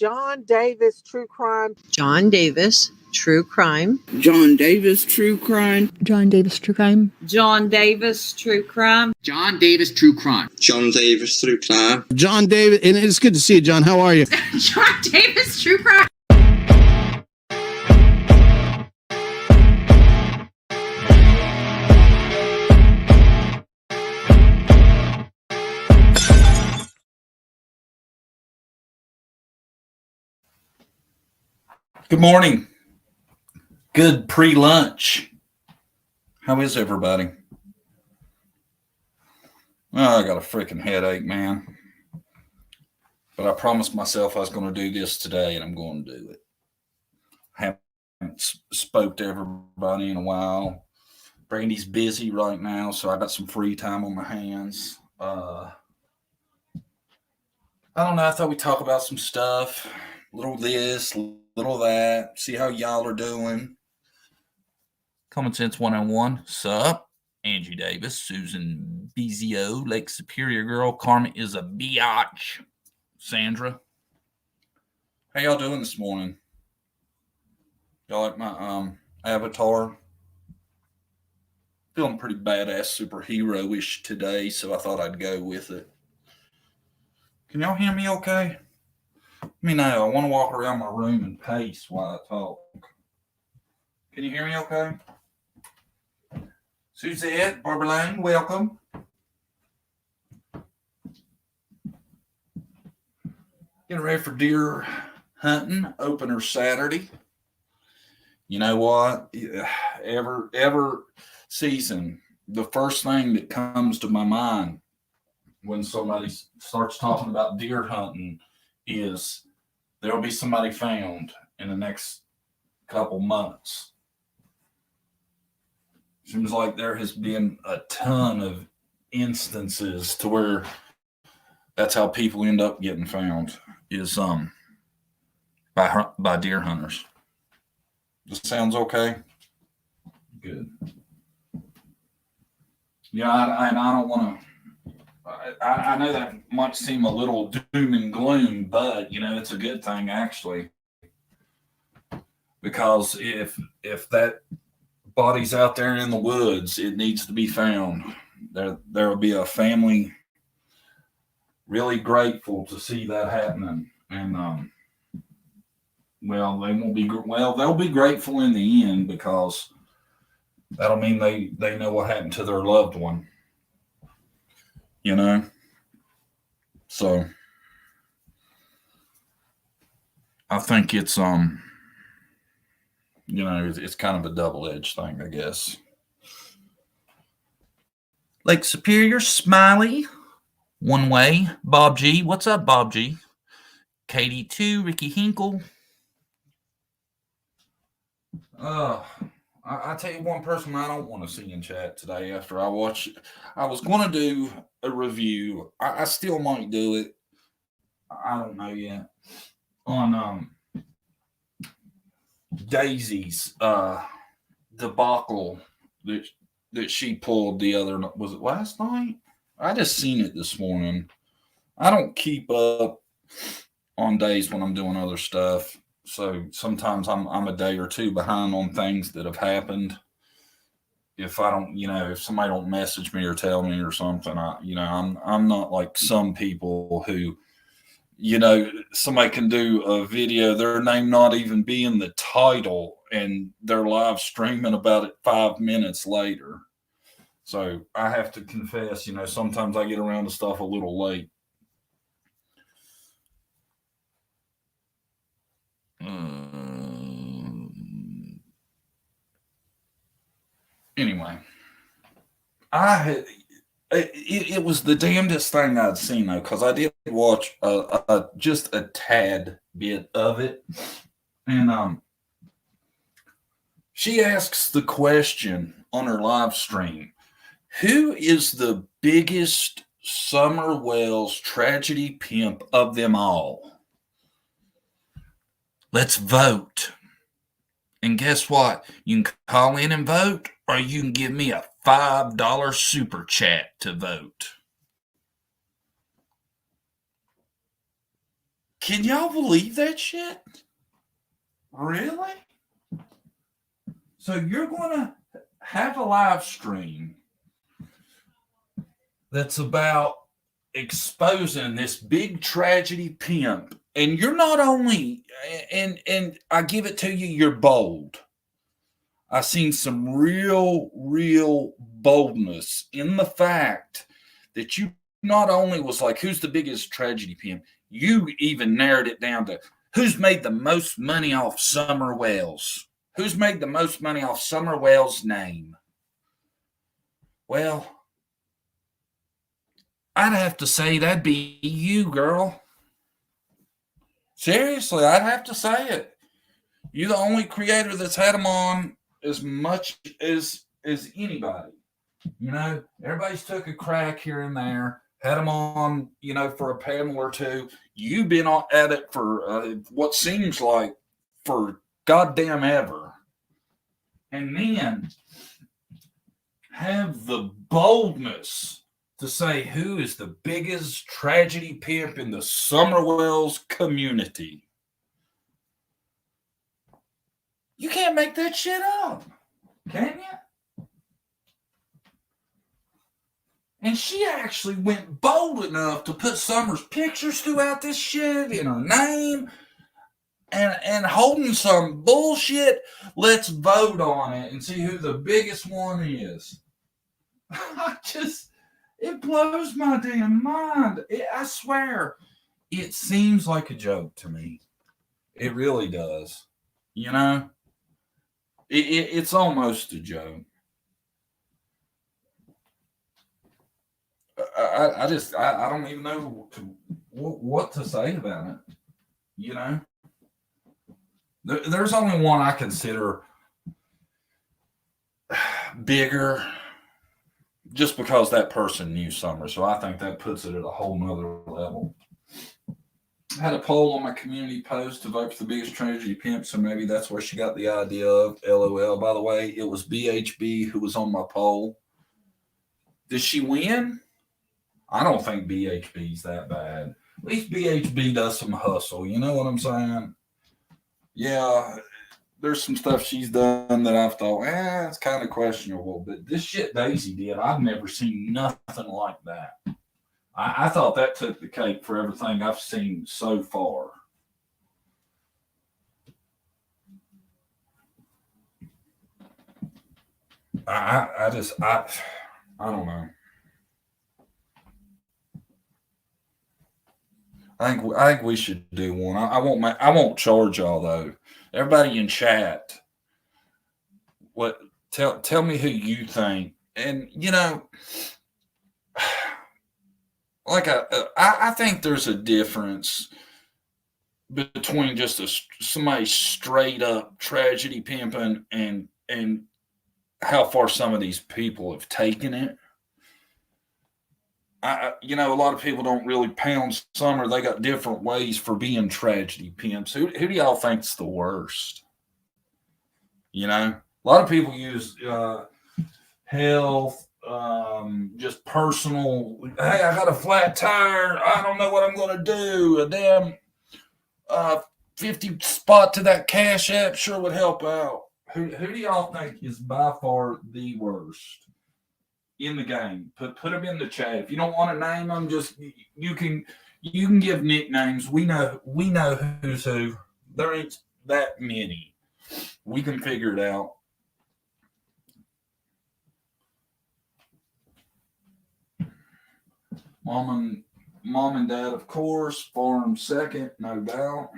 John Davis True Crime. John Davis True Crime. John Davis True Crime. John Davis True Crime. John Davis True Crime. John Davis True Crime. John Davis True Crime. John Davis, and it's good to see you, John. How are you? John Davis True Crime. Good morning. Good pre-lunch. How is everybody? Oh, I got a freaking headache, man. But I promised myself I was going to do this today, and I'm going to do it. I haven't spoke to everybody in a while. Brandy's busy right now, so I got some free time on my hands. I don't know. I thought we'd talk about some stuff. Little this, little that. See how y'all are doing. Common Sense 101. Sup? Angie Davis, Susan Bizio, Lake Superior girl. Carmen is a biatch. Sandra. How y'all doing this morning? Y'all like my avatar? Feeling pretty badass superhero-ish today, so I thought I'd go with it. Can y'all hear me okay? Let me know. I want to walk around my room and pace while I talk. Can you hear me okay? Suzette, Barbara Lane, welcome. Getting ready for deer hunting, opener Saturday. You know what? Every season, the first thing that comes to my mind when somebody starts talking about deer hunting is there'll be somebody found in the next couple months. Seems like there has been a ton of instances to where that's how people end up getting found is by deer hunters. This sounds okay? Good. Yeah, I don't want to. I know that might seem a little doom and gloom, but it's a good thing actually, because if that body's out there in the woods, it needs to be found. There will be a family really grateful to see that happening, and they'll be grateful in the end, because that'll mean they know what happened to their loved one. So I think it's it's kind of a double-edged thing, I guess. Lake Superior, Smiley, One Way, Bob G. What's up, Bob G? Katie 2, Ricky Hinkle. I tell you one person I don't want to see in chat today after I watch it. I was going to do a review. I still might do it. I don't know yet. On Daisy's debacle that she pulled the other, was it last night? I just seen it this morning. I don't keep up on days when I'm doing other stuff. So sometimes I'm a day or two behind on things that have happened. If I don't, if somebody don't message me or tell me or something, I'm not like some people who, somebody can do a video, their name not even be in the title, and they're live streaming about it 5 minutes later. So I have to confess, sometimes I get around to stuff a little late. Anyway, it was the damnedest thing I'd seen, though, because I did watch just a tad bit of it, and she asks the question on her live stream: who is the biggest Summer Wells tragedy pimp of them all? Let's vote. And guess what? You can call in and vote, or you can give me a $5 super chat to vote. Can y'all believe that shit? Really? So you're going to have a live stream that's about exposing this big tragedy pimp, and you're not only, and I give it to you, you're bold. I seen some real boldness in the fact that you not only was like, who's the biggest tragedy pimp, you even narrowed it down to who's made the most money off Summer Wells. Who's made the most money off Summer Wells' name? Well, I'd have to say that'd be you, girl. Seriously, I'd have to say it. You're the only creator that's had them on as much as anybody. You know, everybody's took a crack here and there, had them on, you know, for a panel or two. You've been at it for what seems like for goddamn ever. And then have the boldness to say who is the biggest tragedy pimp in the Summerwells community. You can't make that shit up, can you? And she actually went bold enough to put Summer's pictures throughout this shit in her name and holding some bullshit. Let's vote on it and see who the biggest one is. It blows my damn mind. I swear, it seems like a joke to me. It really does. You know, it's almost a joke. I don't even know what to say about it. You know, there's only one I consider bigger, just because that person knew Summer. So I think that puts it at a whole nother level. I had a poll on my community post to vote for the biggest tragedy pimp, so maybe that's where she got the idea of LOL. By the way, it was BHB who was on my poll. Did she win? I don't think BHB's that bad. At least BHB does some hustle. You know what I'm saying? Yeah, there's some stuff she's done that I've thought, it's kind of questionable. But this shit Daisy did, I've never seen nothing like that. I thought that took the cake for everything I've seen so far. I don't know. I think we should do one. I won't charge y'all though. Everybody in chat, tell me who you think, and you know, like I think there's a difference between just somebody straight up tragedy pimping and how far some of these people have taken it. You know, a lot of people don't really pound Summer. They got different ways for being tragedy pimps. Who do y'all think's the worst? You know, a lot of people use health, just personal. Hey, I got a flat tire. I don't know what I'm going to do. A damn 50 spot to that Cash App sure would help out. Who do y'all think is by far the worst in the game? Put them in the chat. If you don't want to name them, just you can give nicknames. We know who's who. There ain't that many. We can figure it out. Mom and dad, of course. Farm second, no doubt.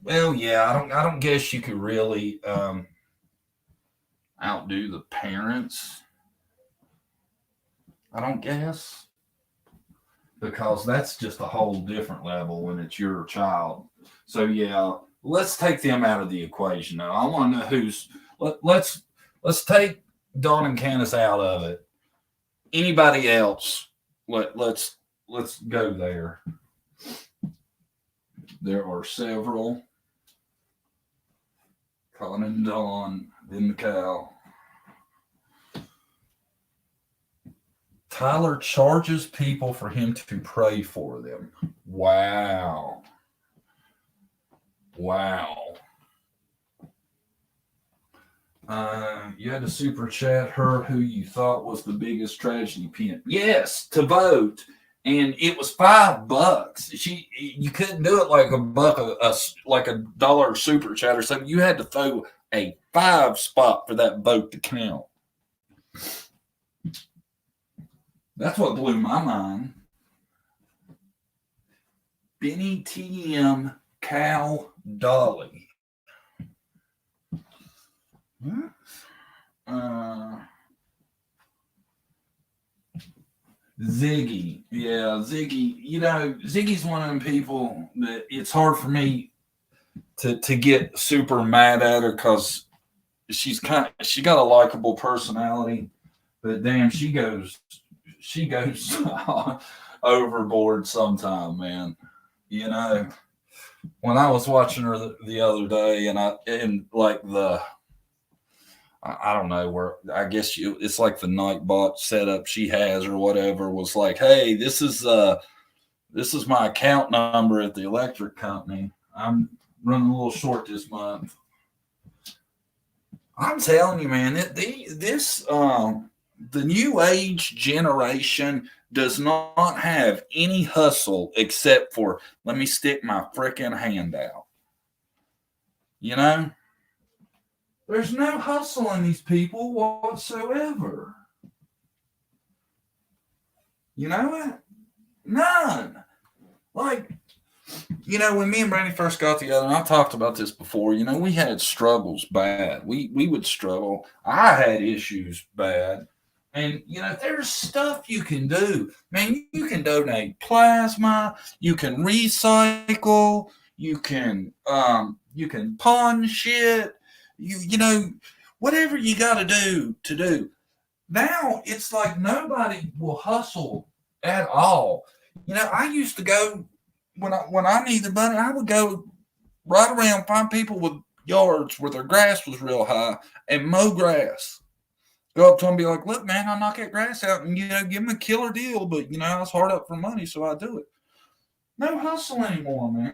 Well, yeah, I don't guess you could really outdo the parents. I don't guess, because that's just a whole different level when it's your child. So yeah, let's take them out of the equation now. I want to know let's take Dawn and Candace out of it. Anybody else? Let's go there. There are several. Colin and Dawn, then the cow. Tyler charges people for him to pray for them. Wow. You had to super chat her who you thought was the biggest tragedy pimp. Yes, to vote. And it was $5. You couldn't do it like like a dollar super chat or something. You had to throw a 5 spot for that vote to count. That's what blew my mind. Benny TM Cal Dolly. Ziggy. Yeah, Ziggy. You know, Ziggy's one of them people that it's hard for me to get super mad at her because she got a likable personality, but damn, she goes overboard sometime, man. You know, when I was watching her the other day, and like I don't know where, I guess it's like the Nightbot setup she has or whatever was like, hey, this is my account number at the electric company. I'm running a little short this month. I'm telling you, man, the new age generation does not have any hustle except for let me stick my frickin' hand out. You know? There's no hustle in these people whatsoever. You know what? None. Like, you know, when me and Brandy first got together, and I talked about this before, you know, we had struggles bad. We would struggle. I had issues bad. And, you know, there's stuff you can do. Man, you can donate plasma. You can recycle. You can pawn shit. You know, whatever you got to do. Now it's like nobody will hustle at all. You know, I used to go when I needed money, I would go right around, find people with yards where their grass was real high and mow grass. Go up to them and be like, look, man, I'll knock that grass out and, you know, give them a killer deal. But, you know, I was hard up for money, so I do it. No hustle anymore, man.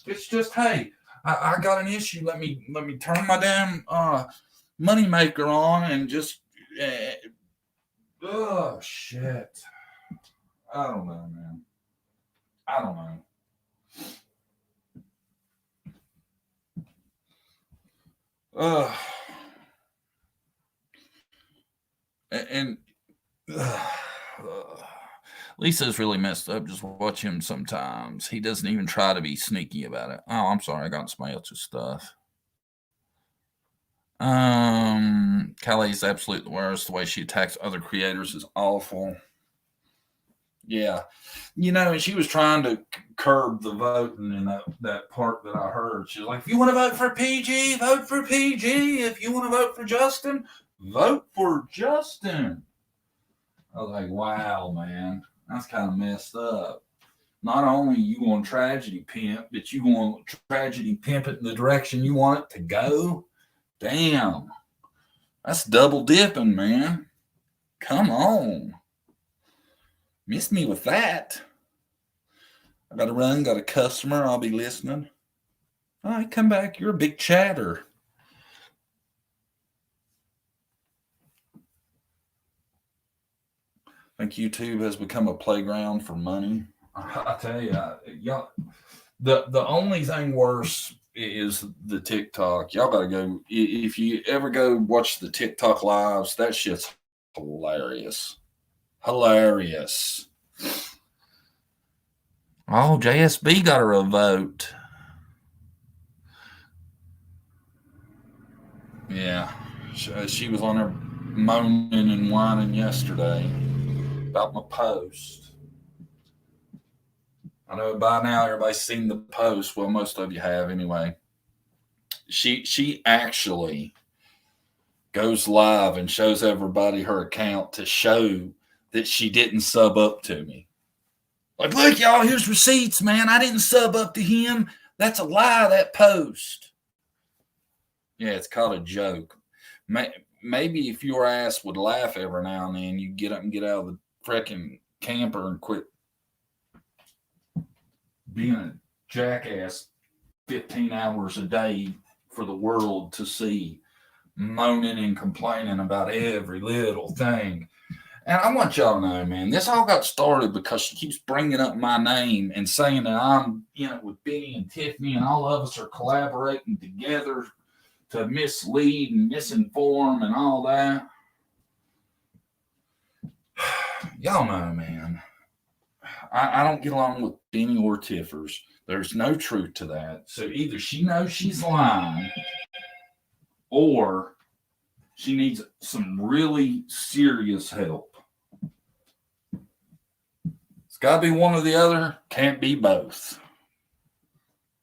It's just, hey, I got an issue. Let me turn my damn money maker on and just, oh, shit. I don't know, man. I don't know. And Lisa's really messed up. Just watch him sometimes. He doesn't even try to be sneaky about it. Oh, I'm sorry. I got somebody else's stuff. Kylie's absolutely the worst. The way she attacks other creators is awful. Yeah. You know, and she was trying to curb the voting in that part that I heard. She was like, if you want to vote for PG, vote for PG. If you want to vote for Justin, vote for Justin. I was like, wow, man, that's kind of messed up. Not only you going to tragedy pimp, but you going to tragedy pimp it in the direction you want it to go. Damn. That's double dipping, man. Come on. Miss me with that. I got to run, got a customer. I'll be listening. All right, come back. You're a big chatter. I think YouTube has become a playground for money. I tell you, y'all, the only thing worse is the TikTok. Y'all got to go. If you ever go watch the TikTok lives, that shit's hilarious. Hilarious. Oh, JSB got her a vote. Yeah. She was on there moaning and whining yesterday about my post. I know by now everybody's seen the post. Well, most of you have anyway. She actually goes live and shows everybody her account to show that she didn't sub up to me. Like, look, y'all, here's receipts, man. I didn't sub up to him. That's a lie, that post. Yeah, it's called a joke. Maybe if your ass would laugh every now and then, you'd get up and get out of the freaking camper and quit being a jackass 15 hours a day for the world to see, moaning and complaining about every little thing. And I want y'all to know, man, this all got started because she keeps bringing up my name and saying that I'm, with Benny and Tiffany, and all of us are collaborating together to mislead and misinform and all that. Y'all know, man, I don't get along with Benny or Tiffers. There's no truth to that. So either she knows she's lying or she needs some really serious help. It's got to be one or the other. Can't be both.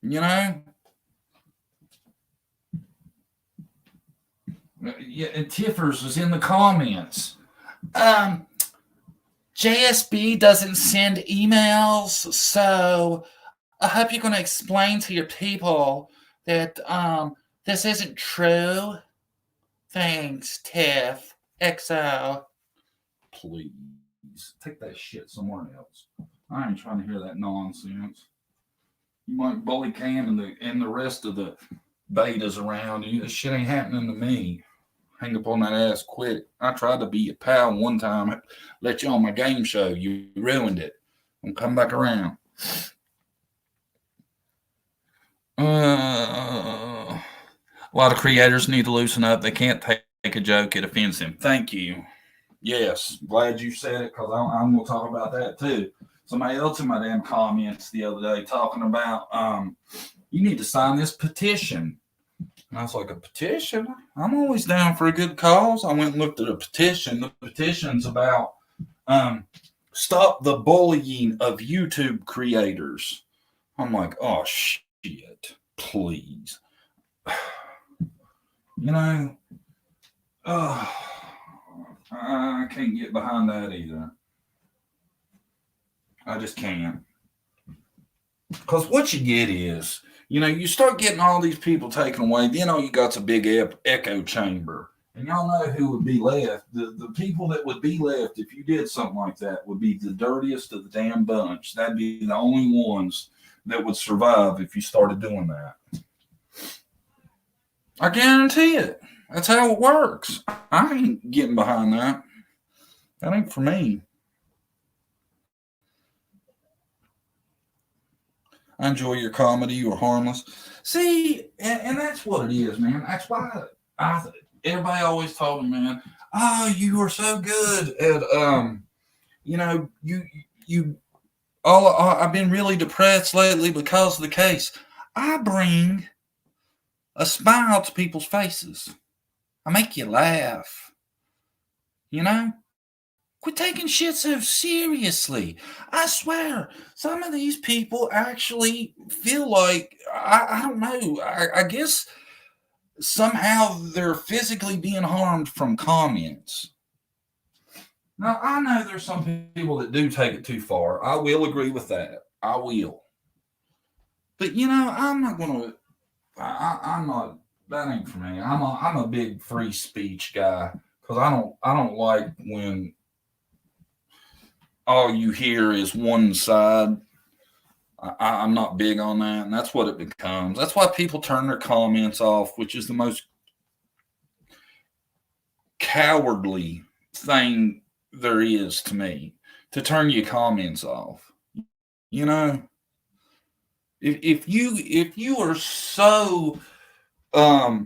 Yeah, and Tiffers was in the comments. JSB doesn't send emails, so I hope you're going to explain to your people that this isn't true. Thanks, Tiff. XO. Please, take that shit somewhere else. I ain't trying to hear that nonsense. You might bully Cam and the rest of the betas around you. This shit ain't happening to me. Hang up on that ass quick. I tried to be your pal one time. Let you on my game show. You ruined it. I'm coming back around. A lot of creators need to loosen up. They can't take a joke. It offends them. Thank you. Yes. Glad you said it because I'm going to talk about that too. Somebody else in my damn comments the other day talking about you need to sign this petition. And I was like, a petition? I'm always down for a good cause. I went and looked at a petition. The petition's about stop the bullying of YouTube creators. I'm like, oh, shit, please. I can't get behind that either. I just can't. Because what you get is, you start getting all these people taken away, then all you got's a big echo chamber. And y'all know who would be left. The people that would be left if you did something like that would be the dirtiest of the damn bunch. That'd be the only ones that would survive if you started doing that. I guarantee it. That's how it works. I ain't getting behind that. That ain't for me. I enjoy your comedy. You're harmless. See, and that's what it is, man. That's why everybody always told me, man, oh, you are so good at, I've been really depressed lately because of the case. I bring a smile to people's faces. I make you laugh. Quit taking shit so seriously. I swear, some of these people actually feel like, I don't know, I guess somehow they're physically being harmed from comments. Now, I know there's some people that do take it too far. I will agree with that. I will. But, I'm not going to, I'm not, that ain't for me. I'm a big free speech guy because I don't like when all you hear is one side. I'm not big on that, and that's what it becomes. That's why people turn their comments off, which is the most cowardly thing there is to me, to turn your comments off. If you are so how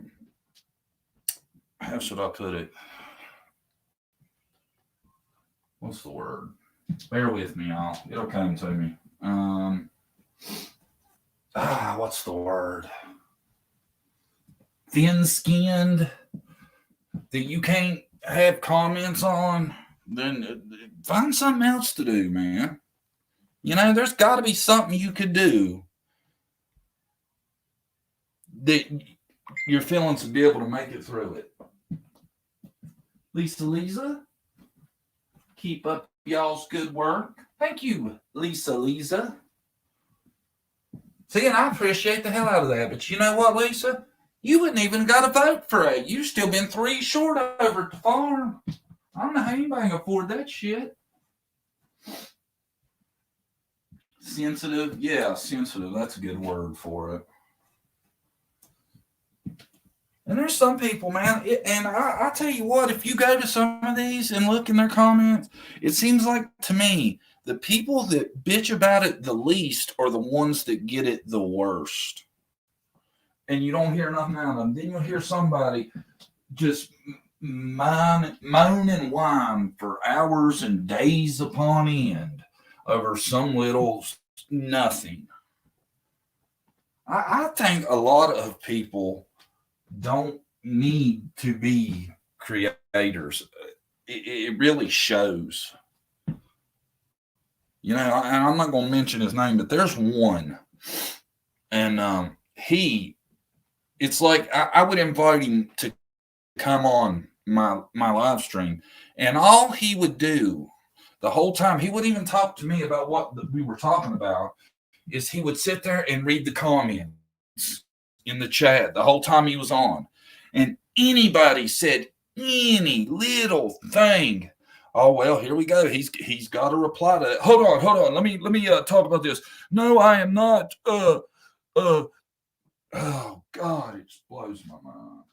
should I put it? What's the word? Bear with me, y'all. It'll come to me. What's the word? Thin-skinned that you can't have comments on, then find something else to do, man. There's got to be something you could do that your feelings would be able to make it through it. Lisa, keep up y'all's good work. Thank you, Lisa. See, and I appreciate the hell out of that. But you know what, Lisa? You wouldn't even got a vote for it. You've still been 3 short over at the farm. I don't know how anybody can afford that shit. Sensitive? Yeah, sensitive. That's a good word for it. And there's some people, man, and I tell you what, if you go to some of these and look in their comments, it seems like to me, the people that bitch about it the least are the ones that get it the worst. And you don't hear nothing out of them. Then you'll hear somebody just moan and whine for hours and days upon end over some little nothing. I think a lot of people don't need to be creators. It really shows. You know, I'm not going to mention his name, but there's one. And it's like I would invite him to come on my live stream. And all he would do the whole time, he wouldn't even talk to me about what we were talking about, is he would sit there and read the comments in the chat the whole time he was on. And anybody said any little thing, oh well, here we go. He's got to reply to that. Hold on. Let me talk about this. No, I am not. Oh God, it just blows my mind.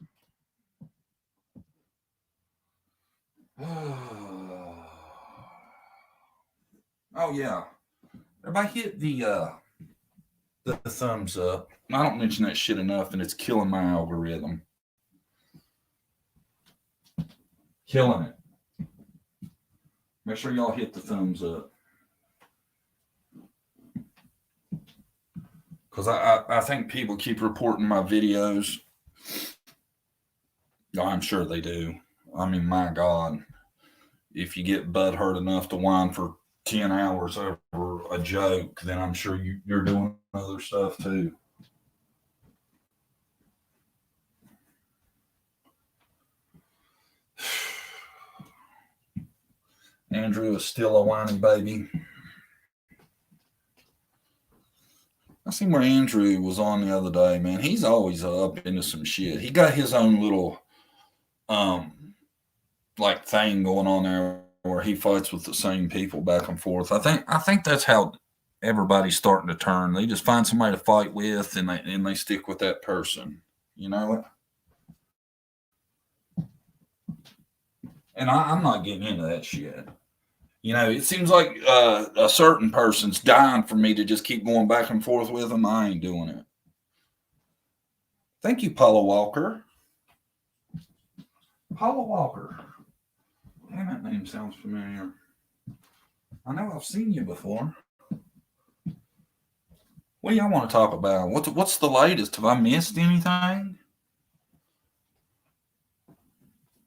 Oh yeah. Everybody hit the thumbs up. I don't mention that shit enough, and it's killing my algorithm. Killing it. Make sure y'all hit the thumbs up. Because I think people keep reporting my videos. I'm sure they do. I mean, my God. If you get butthurt enough to whine for 10 hours over a joke, then I'm sure you're doing other stuff too. Andrew is still a whiny baby. I seen where Andrew was on the other day, man. He's always up into some shit. He got his own little like thing going on there where he fights with the same people back and forth. I think that's how everybody's starting to turn. They just find somebody to fight with and they stick with that person. You know? And I'm not getting into that shit. You know, it seems like a certain person's dying for me to just keep going back and forth with them. I ain't doing it. Thank you, Paula Walker. Paula Walker. Damn, that name sounds familiar. I know I've seen you before. What do y'all want to talk about? What's the latest? Have I missed anything?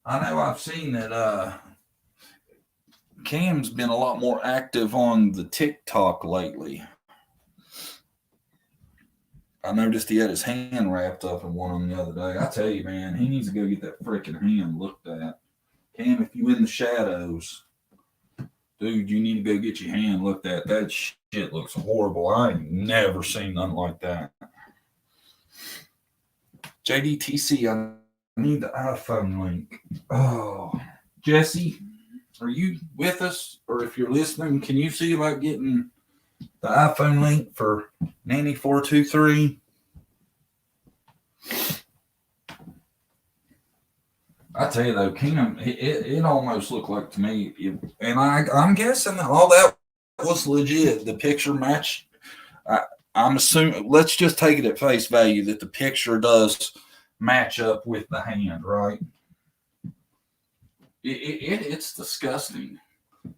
I know I've seen that Cam's been a lot more active on the TikTok lately. I noticed he had his hand wrapped up in one of them the other day. I tell you, man, he needs to go get that freaking hand looked at. Cam, if you in the shadows, dude, you need to go get your hand looked at. That shit looks horrible. I ain't never seen nothing like that. JDTC, I need the iPhone link. Oh, Jesse, are you with us? Or if you're listening, can you see about getting the iPhone link for Nanny 423? I tell you though, Kingdom, it almost looked like to me, and I'm guessing that all that was legit. The picture matched. I'm assuming, let's just take it at face value that the picture does match up with the hand, right? It's disgusting.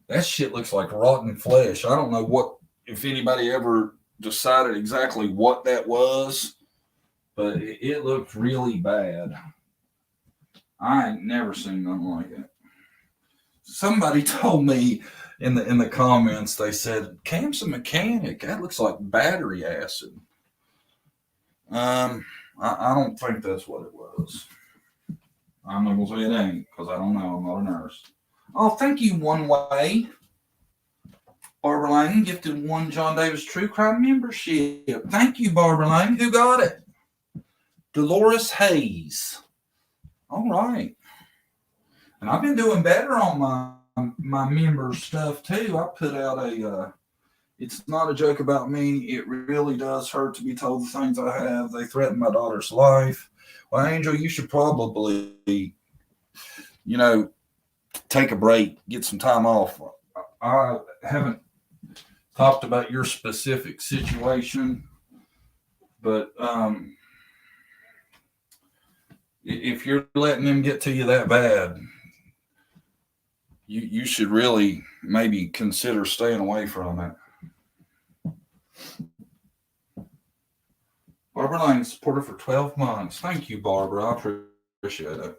That shit looks like rotten flesh. I don't know if anybody ever decided exactly what that was, but it looked really bad. I ain't never seen nothing like it. Somebody told me in the comments, they said, Cam's a mechanic. That looks like battery acid. I don't think that's what it was. I'm not going to say it ain't because I don't know. I'm not a nurse. Oh, thank you, One Way. Barbara Lane gifted one John Davis True Crime membership. Thank you, Barbara Lane. Who got it? Dolores Hayes. All right. And I've been doing better on my members stuff too. I put out a it's not a joke about me. It really does hurt to be told the things I have. They threaten my daughter's life. Well, Angel, you should probably, take a break, get some time off. I haven't talked about your specific situation, but if you're letting them get to you that bad, you should really maybe consider staying away from it. Barbara Lane, supporter for 12 months. Thank you, Barbara. I appreciate it.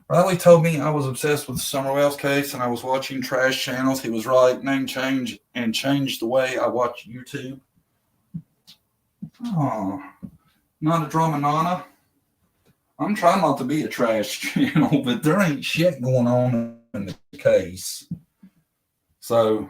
Riley told me I was obsessed with the Summer Wells case and I was watching trash channels. He was right. Name change and changed the way I watch YouTube. Oh, not a drama, Nana. I'm trying not to be a trash channel, but there ain't shit going on in the case. So,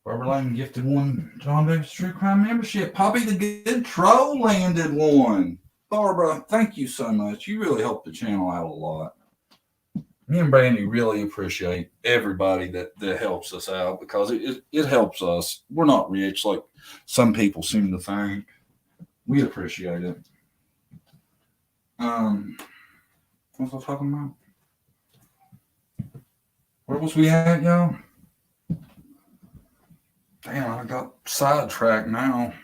Barbara Lane gifted one John Davis True Crime membership. Poppy the Good Troll landed one. Barbara, thank you so much. You really helped the channel out a lot. Me and Brandy really appreciate everybody that helps us out because it helps us. We're not rich like some people seem to think. We appreciate it. What was I talking about? Where was we at, y'all? Damn, I got sidetracked now.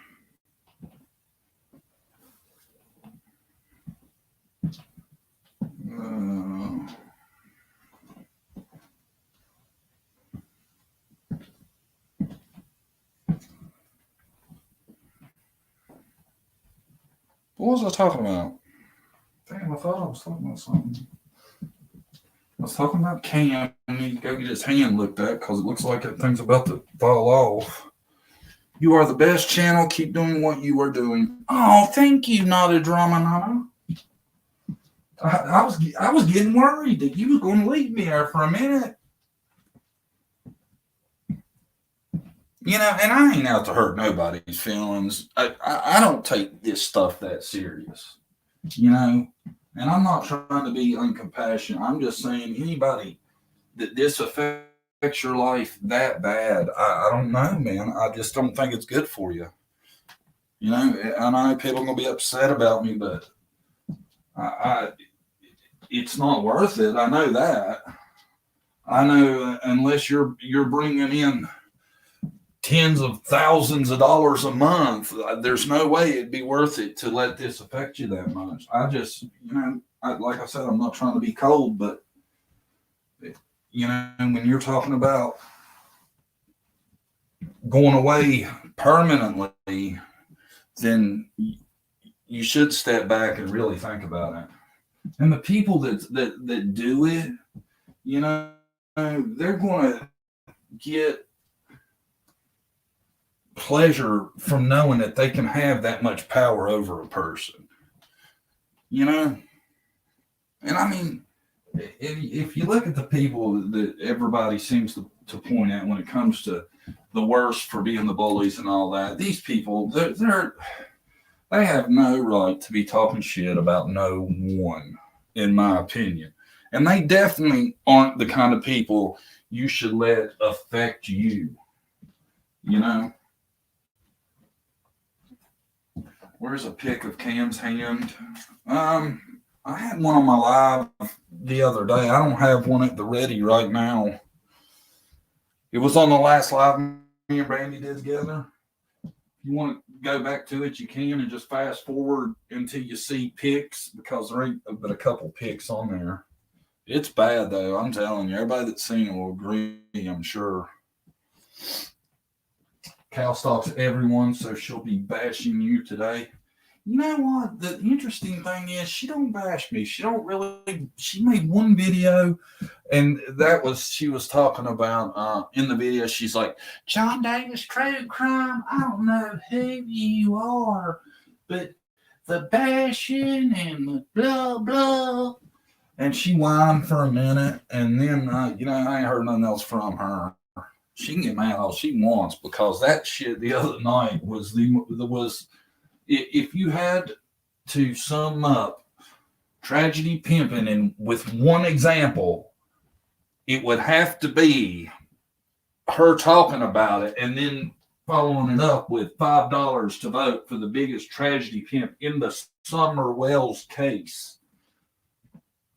What was I talking about? Damn, I thought I was talking about something. I was talking about Cam. I need to go get his hand looked at because it looks like that thing's about to fall off. You are the best channel. Keep doing what you are doing. Oh, thank you, Not a Drama Nana. I was getting worried that you were going to leave me there for a minute. And I ain't out to hurt nobody's feelings. I don't take this stuff that serious, and I'm not trying to be uncompassionate. I'm just saying anybody that this affects your life that bad, I don't know, man. I just don't think it's good for you. And I know people are going to be upset about me, but it's not worth it. I know that. I know unless you're bringing in tens of thousands of dollars a month, there's no way it'd be worth it to let this affect you that much. I just, like I said, I'm not trying to be cold, but when you're talking about going away permanently, then you should step back and really think about it. And the people that do it, they're going to get pleasure from knowing that they can have that much power over a person. And I mean, if you look at the people that everybody seems to point at when it comes to the worst for being the bullies and all that, these people, they have no right to be talking shit about no one, in my opinion. And they definitely aren't the kind of people you should let affect you. Where's a pic of Cam's hand? I had one on my live the other day. I don't have one at the ready right now. It was on the last live me and Brandy did together. If you want to go back to it, you can, and just fast forward until you see pics, because there ain't but a couple pics on there. It's bad, though. I'm telling you. Everybody that's seen it will agree, I'm sure. Cal stalks everyone, so she'll be bashing you today. You know what? The interesting thing is she don't bash me. She made one video, and she was talking about, in the video, she's like, John Davis True Crime, I don't know who you are, but the bashing and the blah, blah. And she whined for a minute, and then, I ain't heard nothing else from her. She can get mad all she wants, because that shit the other night was if you had to sum up tragedy pimping, and with one example, it would have to be her talking about it and then following it up with $5 to vote for the biggest tragedy pimp in the Summer Wells case.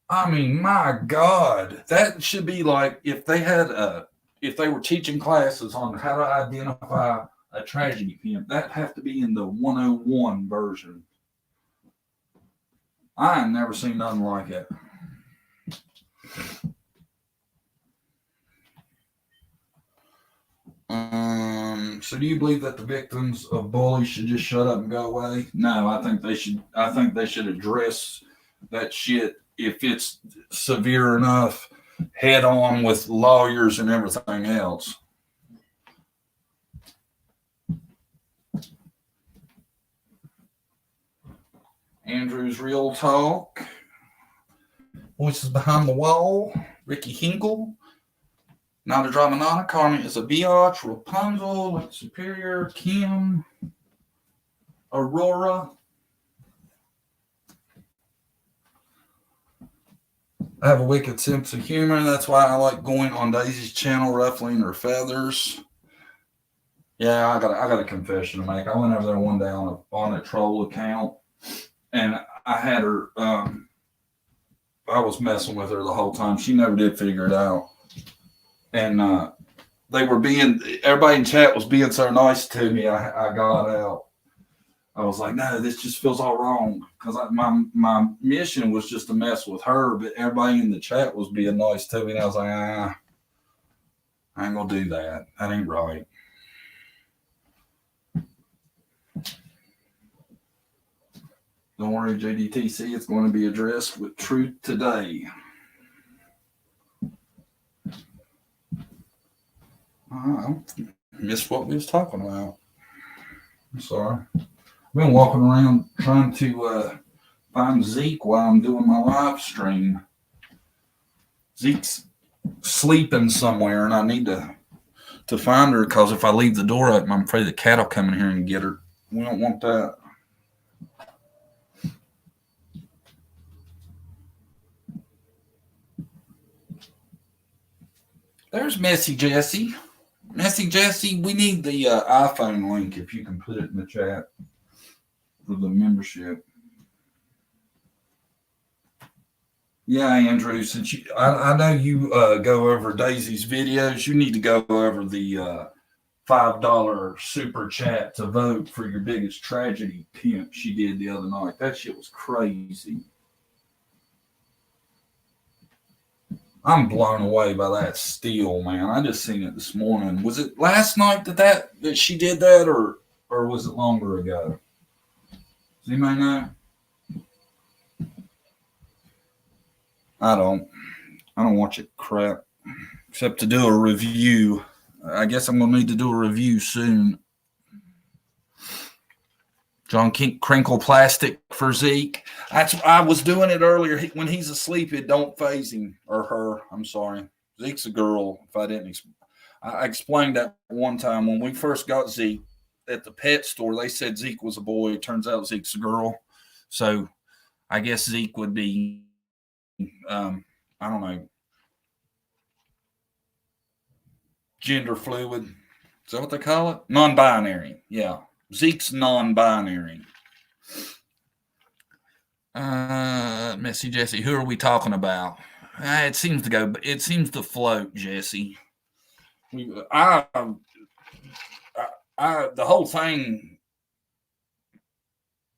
I mean, my God, that should be like if they were teaching classes on how to identify a tragedy pimp, that'd have to be in the 101 version. I ain't never seen nothing like it. So do you believe that the victims of bullies should just shut up and go away? No, I think they should address that shit if it's severe enough head on with lawyers and everything else. Andrew's Real Talk. Voices Behind the Wall. Ricky Hinkle. Not a drama, not a Carmen is a biatch. Rapunzel, Superior, Kim, Aurora. I have a wicked sense of humor. That's why I like going on Daisy's channel, ruffling her feathers. Yeah, I got a confession to make. I went over there one day on a troll account, and I had her. I was messing with her the whole time. She never did figure it out. And everybody in chat was being so nice to me. I got out. I was like, no, this just feels all wrong. Because my mission was just to mess with her, but everybody in the chat was being nice to me. And I was like, I ain't going to do that. That ain't right. Don't worry, JDTC. It's going to be addressed with truth today. I missed what we was talking about. I'm sorry. I've been walking around trying to find Zeke while I'm doing my live stream. Zeke's sleeping somewhere, and I need to find her because if I leave the door open, I'm afraid the cat will come in here and get her. We don't want that. There's Messy Jesse. Messy Jesse, we need the iPhone link if you can put it in the chat for the membership. Yeah, Andrew, since I know you go over Daisy's videos, you need to go over the $5 super chat to vote for your biggest tragedy pimp she did the other night. That shit was crazy. I'm blown away by that still, man. I just seen it this morning. Was it last night that she did that, or was it longer ago? Does anybody know? I don't watch it crap except to do a review. I guess I'm gonna need to do a review soon. John Crinkle Plastic for Zeke. I was doing it earlier. When he's asleep, it don't phase him or her. I'm sorry. Zeke's a girl. If I didn't, I explained that one time when we first got Zeke at the pet store. They said Zeke was a boy. It turns out Zeke's a girl. So I guess Zeke would be, I don't know, gender fluid. Is that what they call it? Non-binary. Yeah. Zeke's non-binary. Messy Jesse, who are we talking about? It seems to float, Jesse. The whole thing,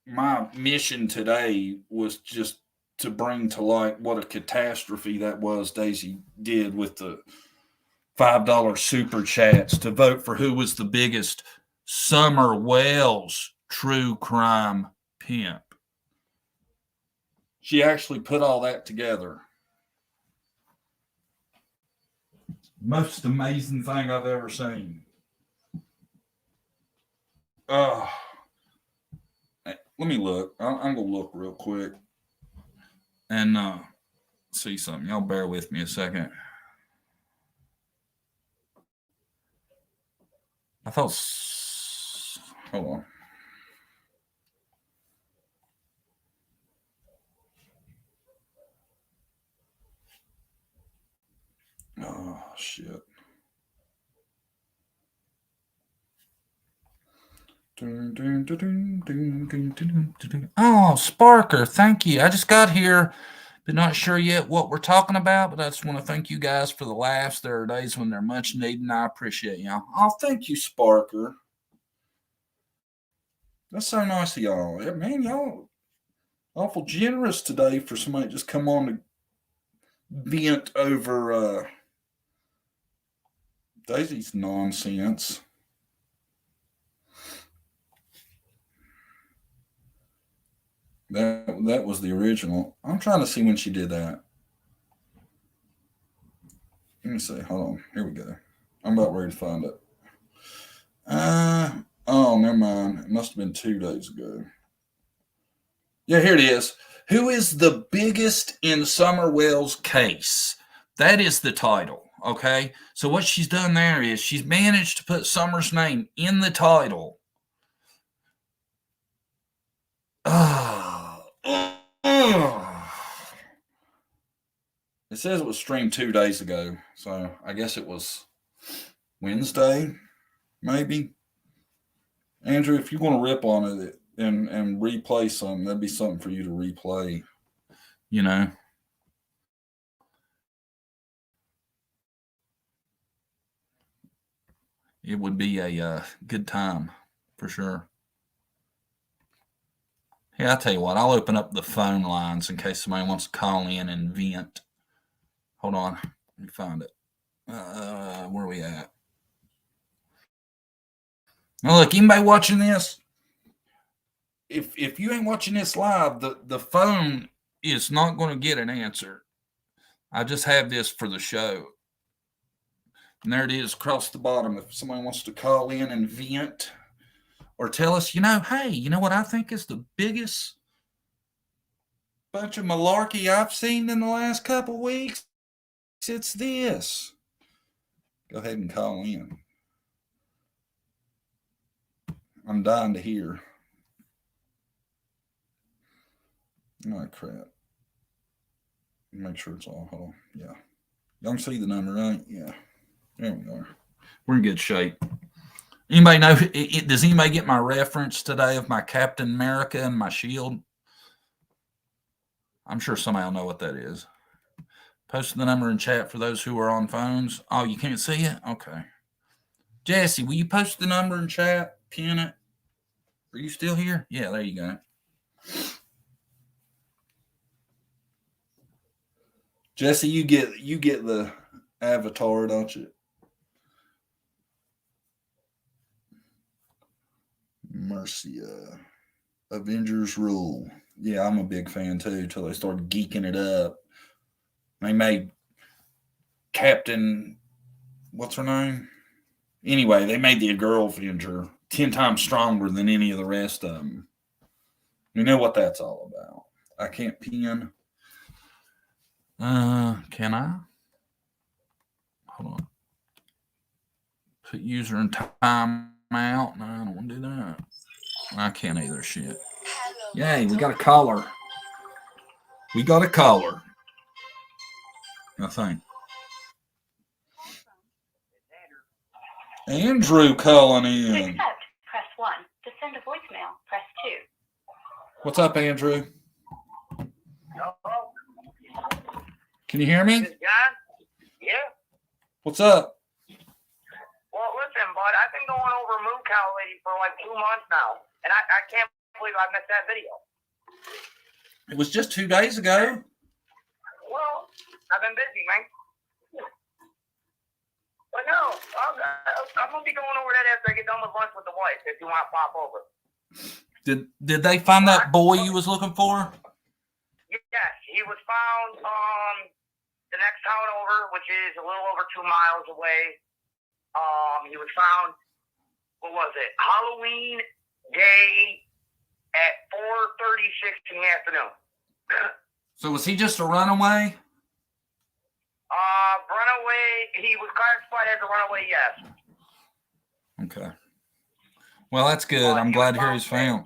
my mission today was just to bring to light what a catastrophe that was Daisy did with the $5 super chats to vote for who was the biggest Summer Wells true crime pimp. She actually put all that together. Most amazing thing I've ever seen. Let me look. I'm going to look real quick and see something. Y'all bear with me a second. Hold on. shit. Oh, Sparker, thank you. I just got here. But not sure yet what we're talking about, but I just want to thank you guys for the laughs. There are days when they're much needed, and I appreciate y'all. Oh, thank you, Sparker. That's so nice of y'all. Yeah, man, y'all awful generous today for somebody to just come on to vent over Daisy's nonsense. That was the original. I'm trying to see when she did that. Let me see. Hold on. Here we go. I'm about ready to find it. Oh, never mind. It must have been 2 days ago. Yeah, here it is. Who is the biggest in Summerwell's case? That is the title. Okay. So what she's done there is she's managed to put Summer's name in the title. It says it was streamed 2 days ago. So I guess it was Wednesday, maybe. Andrew, if you want to rip on it and replay something, that'd be something for you to replay. You know. It would be a good time for sure. Hey, I'll tell you what, I'll open up the phone lines in case somebody wants to call in and vent. Hold on, let me find it. Where are we at? Now look, anybody watching this, if you ain't watching this live, the phone is not going to get an answer. I just have this for the show. And there it is across the bottom. If somebody wants to call in and vent or tell us, hey, you know what I think is the biggest bunch of malarkey I've seen in the last couple of weeks? It's this. Go ahead and call in. I'm dying to hear. Oh, crap. Make sure it's all. Hold on. Yeah. Y'all can see the number, right? Yeah. There we go. We're in good shape. Anybody know? Does anybody get my reference today of my Captain America and my shield? I'm sure somebody will know what that is. Post the number in chat for those who are on phones. Oh, you can't see it? Okay. Jesse, will you post the number in chat? Pin it. Are you still here? Yeah, there you go. Jesse, you get the avatar, don't you? Mercia. Avengers Rule. Yeah, I'm a big fan too, till they started geeking it up. They made Captain, what's her name? Anyway, they made the girl Avenger 10 times stronger than any of the rest of them. You know what that's all about. I can't pin. Can I? Hold on. Put user in time out. No, I don't want to do that. I can't either. Shit. Yay, we got a caller. We got a caller. I think. Andrew calling in. To accept, press 1. To send a voicemail, press 2. What's up, Andrew? Can you hear me? John? Yeah. What's up? Well, listen, bud, I've been going over Moo Cow Lady for like 2 months now, and I can't believe I missed that video. It was just 2 days ago. Well, I've been busy, man. But no, I'm going to be going over that after I get done with lunch with the wife, if you want to pop over. Did they find that boy you was looking for? Yes, he was found the next town over, which is a little over 2 miles away. He was found, what was it, Halloween day at 4:36 in the afternoon. So was he just a runaway? Runaway, he was classified as a runaway, yes. Okay. Well, that's good. I'm glad to hear he's found.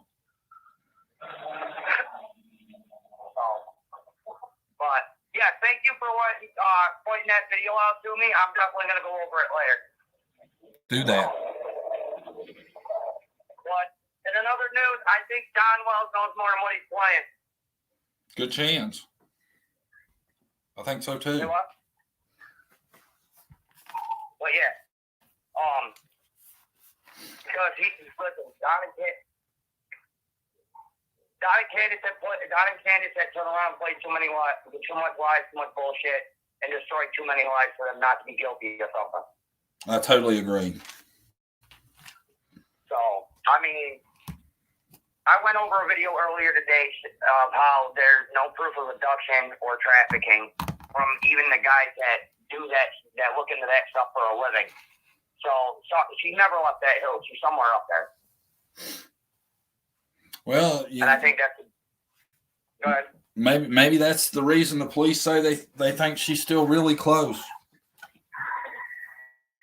But, yeah, thank thank you for pointing that video out to me. I'm definitely gonna go over it later. Do that. But in another news, I think Don Wells knows more than what he's playing. Good chance. I think so too. You know what? Well, yeah. Because listen, Don and Candace had turned around and played too much lies, too much bullshit, and destroyed too many lives for them not to be guilty or something. I totally agree. So, I mean, I went over a video earlier today of how there's no proof of abduction or trafficking from even the guys that do that look into that stuff for a living. So she never left that hill. She's somewhere up there. Well, and I think that's go ahead. Maybe that's the reason the police say they think she's still really close.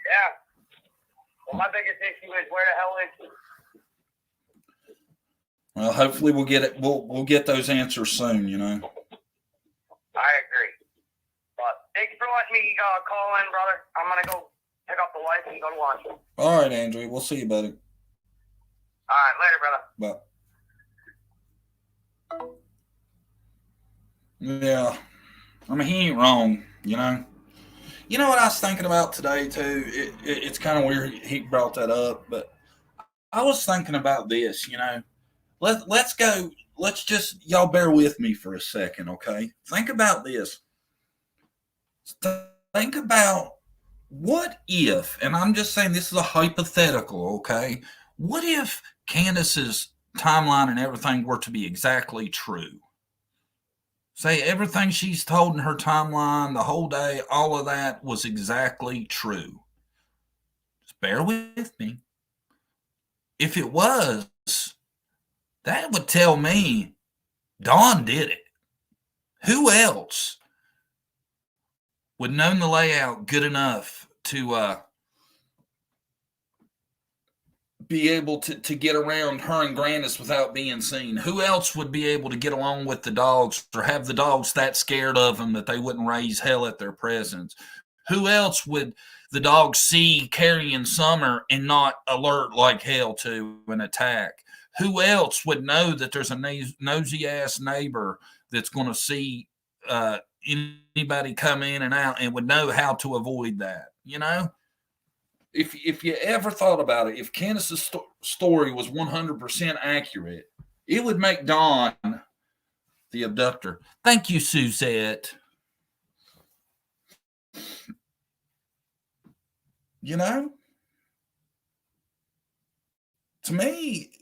Yeah. Well, my biggest issue is where the hell is she? Well, hopefully we'll get it. We'll get those answers soon. You know. I agree. But thank you for letting me call in, brother. I'm gonna go pick up the wife and go to lunch. All right, Andrew. We'll see you, buddy. All right, later, brother. Bye. Yeah, I mean, he ain't wrong, you know. You know what I was thinking about today too. It's kind of weird he brought that up, but I was thinking about this. You know, let's go. Let's just y'all bear with me for a second, okay? Think about this. Think about what if, and I'm just saying this is a hypothetical, okay? What if Candace's timeline and everything were to be exactly true? Say everything she's told in her timeline, the whole day, all of that was exactly true. Just bear with me. If it was, that would tell me Dawn did it. Who else would know the layout good enough to be able to get around her and Grandis without being seen? Who else would be able to get along with the dogs or have the dogs that scared of them that they wouldn't raise hell at their presence? Who else would the dogs see carrying Summer and not alert like hell to an attack? Who else would know that there's a nosy-ass neighbor that's going to see anybody come in and out and would know how to avoid that, you know? If you ever thought about it, if Candace's story was 100% accurate, it would make Dawn the abductor. Thank you, Suzette. You know? To me,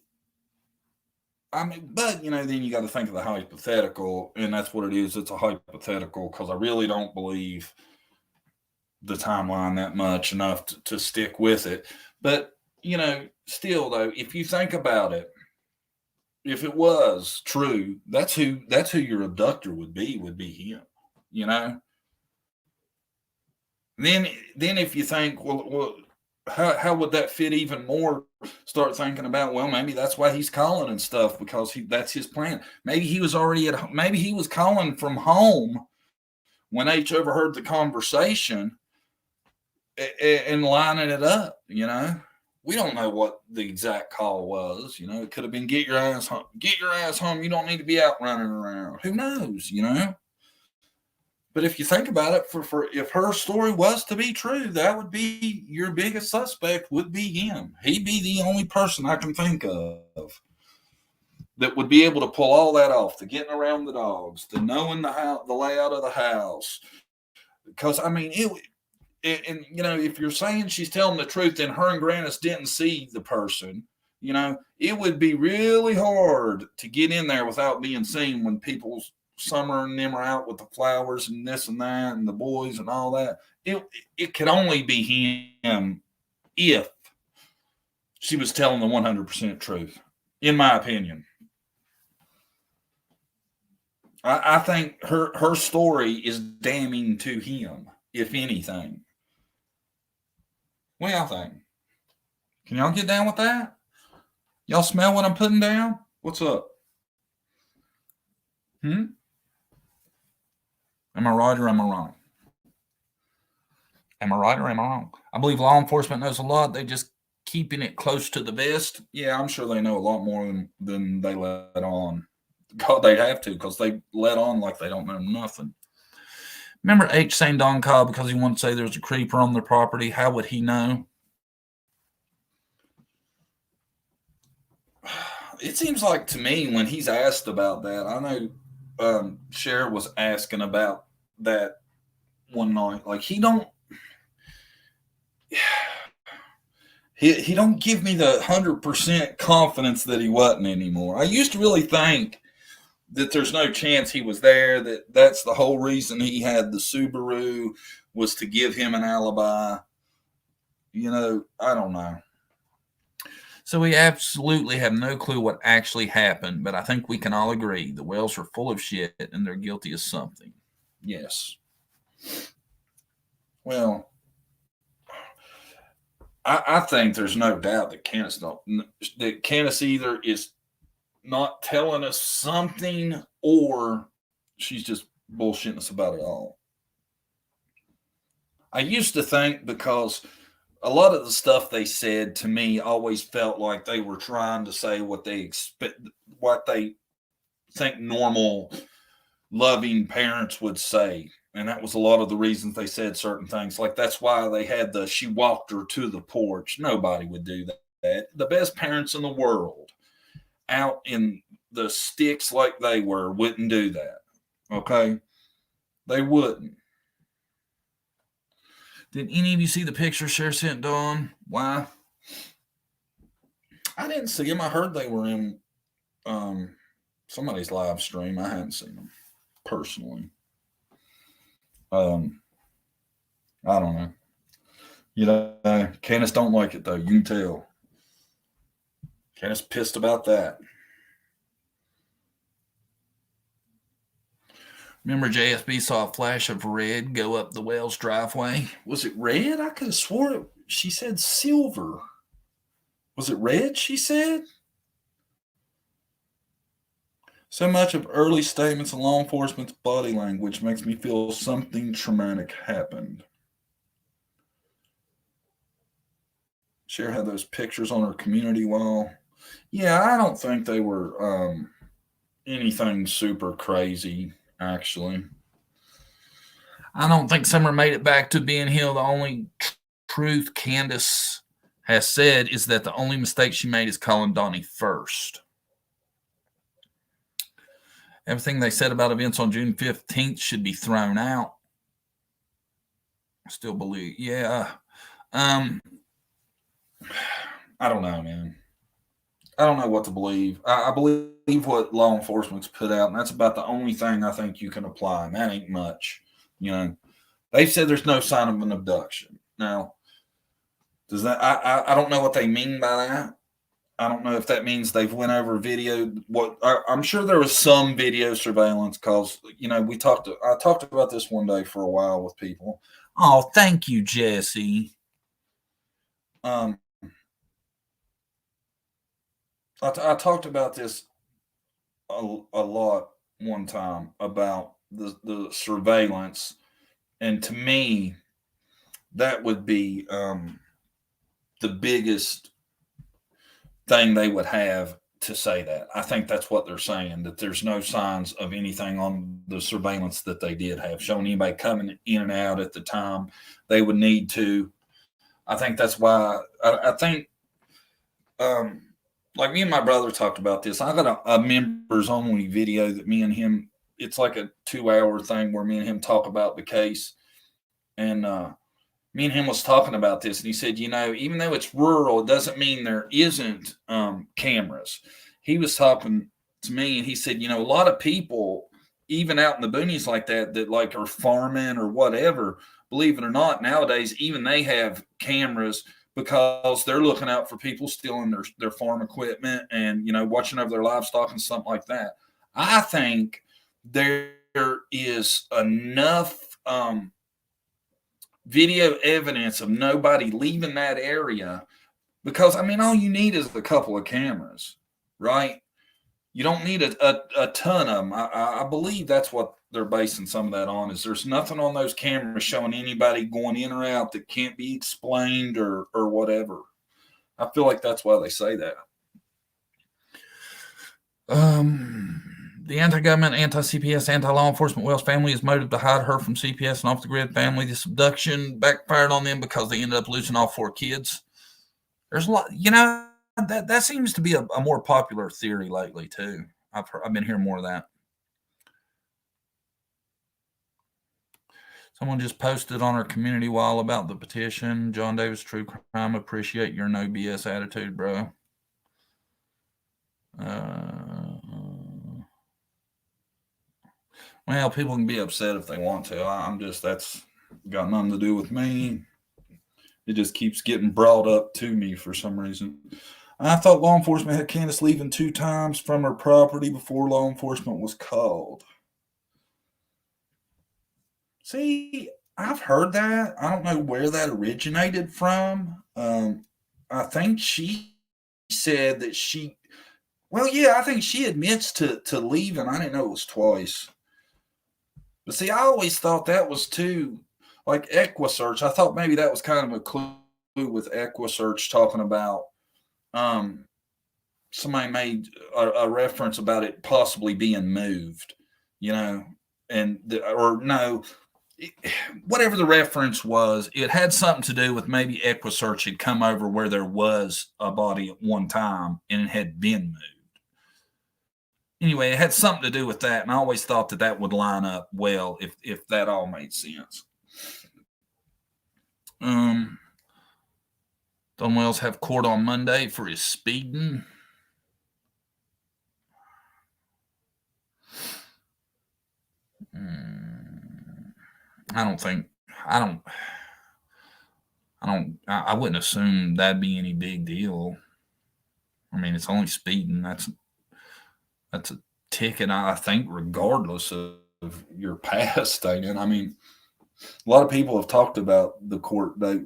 I mean, but, you know, then you got to think of the hypothetical, and that's what it is. It's a hypothetical because I really don't believe the timeline that much enough to stick with it. But, you know, still though, if you think about it, if it was true, that's who your abductor would be him, you know. Then if you think, well how would that fit even more? Start thinking about, well, maybe that's why he's calling and stuff, because that's his plan. Maybe he was already maybe he was calling from home when H overheard the conversation and lining it up, you know. We don't know what the exact call was, you know. It could have been get your ass home. Get your ass home. You don't need to be out running around. Who knows, you know? But if you think about it, for if her story was to be true, that would be your biggest suspect would be him. He'd be the only person I can think of that would be able to pull all that off, the getting around the dogs, the knowing the layout of the house. Because, I mean, and, you know, if you're saying she's telling the truth and her and Grandis didn't see the person, you know, it would be really hard to get in there without being seen when people's Summer and them are out with the flowers and this and that and the boys and all that. It could only be him if she was telling the 100% truth, in my opinion. I think her story is damning to him, if anything. What do y'all think? Can y'all get down with that? Y'all smell what I'm putting down? What's up? Am I right or am I wrong? Am I right or am I wrong? I believe law enforcement knows a lot. They just keeping it close to the vest. Yeah, I'm sure they know a lot more than they let on. God, they have to, because they let on like they don't know nothing. Remember H saying Don Cobb because he wanted to say there's a creeper on their property? How would he know? It seems like to me when he's asked about that, I know Cher was asking about that one night. Like he don't give me the 100% confidence that he wasn't anymore. I used to really think that there's no chance he was there, that's the whole reason he had the Subaru was to give him an alibi. You know, I don't know. So we absolutely have no clue what actually happened, but I think we can all agree the Wells are full of shit and they're guilty of something. Yes. Well, I think there's no doubt that Candace either is not telling us something or she's just bullshitting us about it all. I used to think, because a lot of the stuff they said to me always felt like they were trying to say what they think normal, loving parents would say. And that was a lot of the reasons they said certain things. Like that's why they had she walked her to the porch. Nobody would do that. The best parents in the world out in the sticks like they were wouldn't do that. Okay? They wouldn't. Did any of you see the picture Cher sent Dawn? Why? I didn't see them. I heard they were in somebody's live stream. I hadn't seen them personally. I don't know. You know, Candace don't like it though. You can tell. Candace pissed about that. Remember JSB saw a flash of red go up the Wells driveway? Was it red? I could have swore she said silver. Was it red, she said? So much of early statements in law enforcement's body language makes me feel something traumatic happened. Cher had those pictures on her community wall. Yeah, I don't think they were anything super crazy, actually. I don't think Summer made it back to Ben Hill. The only truth Candace has said is that the only mistake she made is calling Donnie first. Everything they said about events on June 15th should be thrown out. I still believe, yeah. I don't know, man. I don't know what to believe. I believe what law enforcement's put out, and that's about the only thing I think you can apply, and that ain't much. You know, they've said there's no sign of an abduction. Now, does that? I don't know what they mean by that. I don't know if that means they've went over video. I'm sure there was some video surveillance, because you know I talked about this one day for a while with people. Oh, thank you, Jesse. I talked about this a lot one time about the surveillance, and to me, that would be the biggest thing they would have to say that. I think that's what they're saying, that there's no signs of anything on the surveillance that they did have showing anybody coming in and out at the time they would need to. I think that's why I think like me and my brother talked about this. I got a members only video that me and him, it's like a 2-hour thing where me and him talk about the case. And me and him was talking about this, and he said, you know, even though it's rural, it doesn't mean there isn't cameras. He was talking to me, and he said, you know, a lot of people, even out in the boonies like that like are farming or whatever, believe it or not, nowadays, even they have cameras because they're looking out for people stealing their farm equipment and, you know, watching over their livestock and something like that. I think there is enough video evidence of nobody leaving that area, because I mean all you need is a couple of cameras, right? You don't need a ton of them. I believe that's what they're basing some of that on. Is there's nothing on those cameras showing anybody going in or out that can't be explained or whatever. I feel like that's why they say that. The anti-government, anti-CPS, anti-law enforcement Wells family is motive to hide her from CPS and off the grid family. This abduction backfired on them because they ended up losing all 4 kids. There's a lot, that seems to be a more popular theory lately too. I've been hearing more of that. Someone just posted on our community wall about the petition. John Davis, True Crime. Appreciate your no BS attitude, bro. Well, people can be upset if they want to. That's got nothing to do with me. It just keeps getting brought up to me for some reason. I thought law enforcement had Candace leaving 2 times from her property before law enforcement was called. See, I've heard that. I don't know where that originated from. I think she said that I think she admits to leaving. I didn't know it was twice. But see, I always thought that was too, like EquiSearch. I thought maybe that was kind of a clue with EquiSearch talking about somebody made a reference about it possibly being moved, whatever the reference was, it had something to do with maybe EquiSearch had come over where there was a body at one time and it had been moved. Anyway, it had something to do with that, and I always thought that would line up well if that all made sense. Don Wells have court on Monday for his speeding. I wouldn't assume that'd be any big deal. I mean, it's only speeding. That's a ticket, I think, regardless of your past statement. I mean, a lot of people have talked about the court date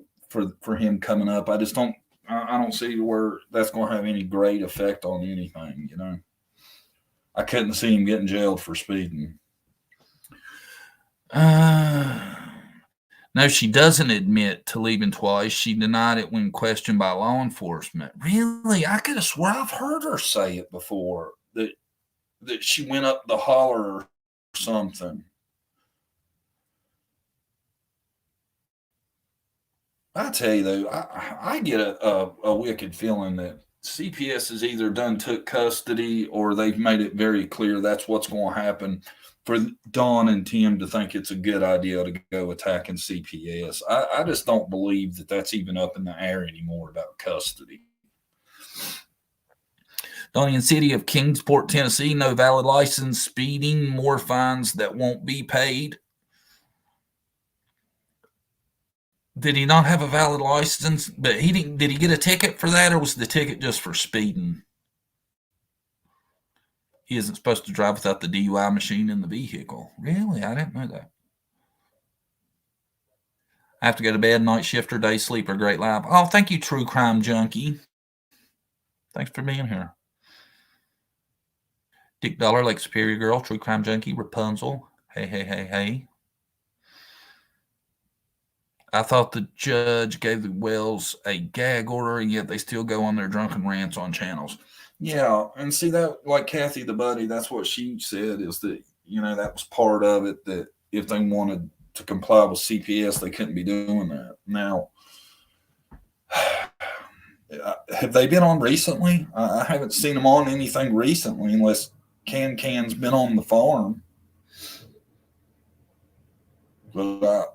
for him coming up. I don't see where that's going to have any great effect on anything, I couldn't see him getting jailed for speeding. No, she doesn't admit to leaving twice. She denied it when questioned by law enforcement. Really? I could have swore I've heard her say it before, that she went up the holler or something. I tell you, though, I get a wicked feeling that CPS has either took custody or they've made it very clear that's what's going to happen for Dawn and Tim to think it's a good idea to go attacking CPS. I just don't believe that that's even up in the air anymore about custody. Donnie and City of Kingsport, Tennessee, no valid license, speeding, more fines that won't be paid. Did he not have a valid license? But did he get a ticket for that, or was the ticket just for speeding? He isn't supposed to drive without the DUI machine in the vehicle. Really? I didn't know that. I have to go to bed, night shift or day sleeper. Great live. Oh, thank you, True Crime Junkie. Thanks for being here. Dick Dollar, Lake Superior Girl, True Crime Junkie, Rapunzel. Hey. I thought the judge gave the Wells a gag order, and yet they still go on their drunken rants on channels. Yeah, and see that, like Kathy the Buddy, that's what she said, is that, that was part of it, that if they wanted to comply with CPS, they couldn't be doing that. Now, have they been on recently? I haven't seen them on anything recently, unless Can's been on the farm. But I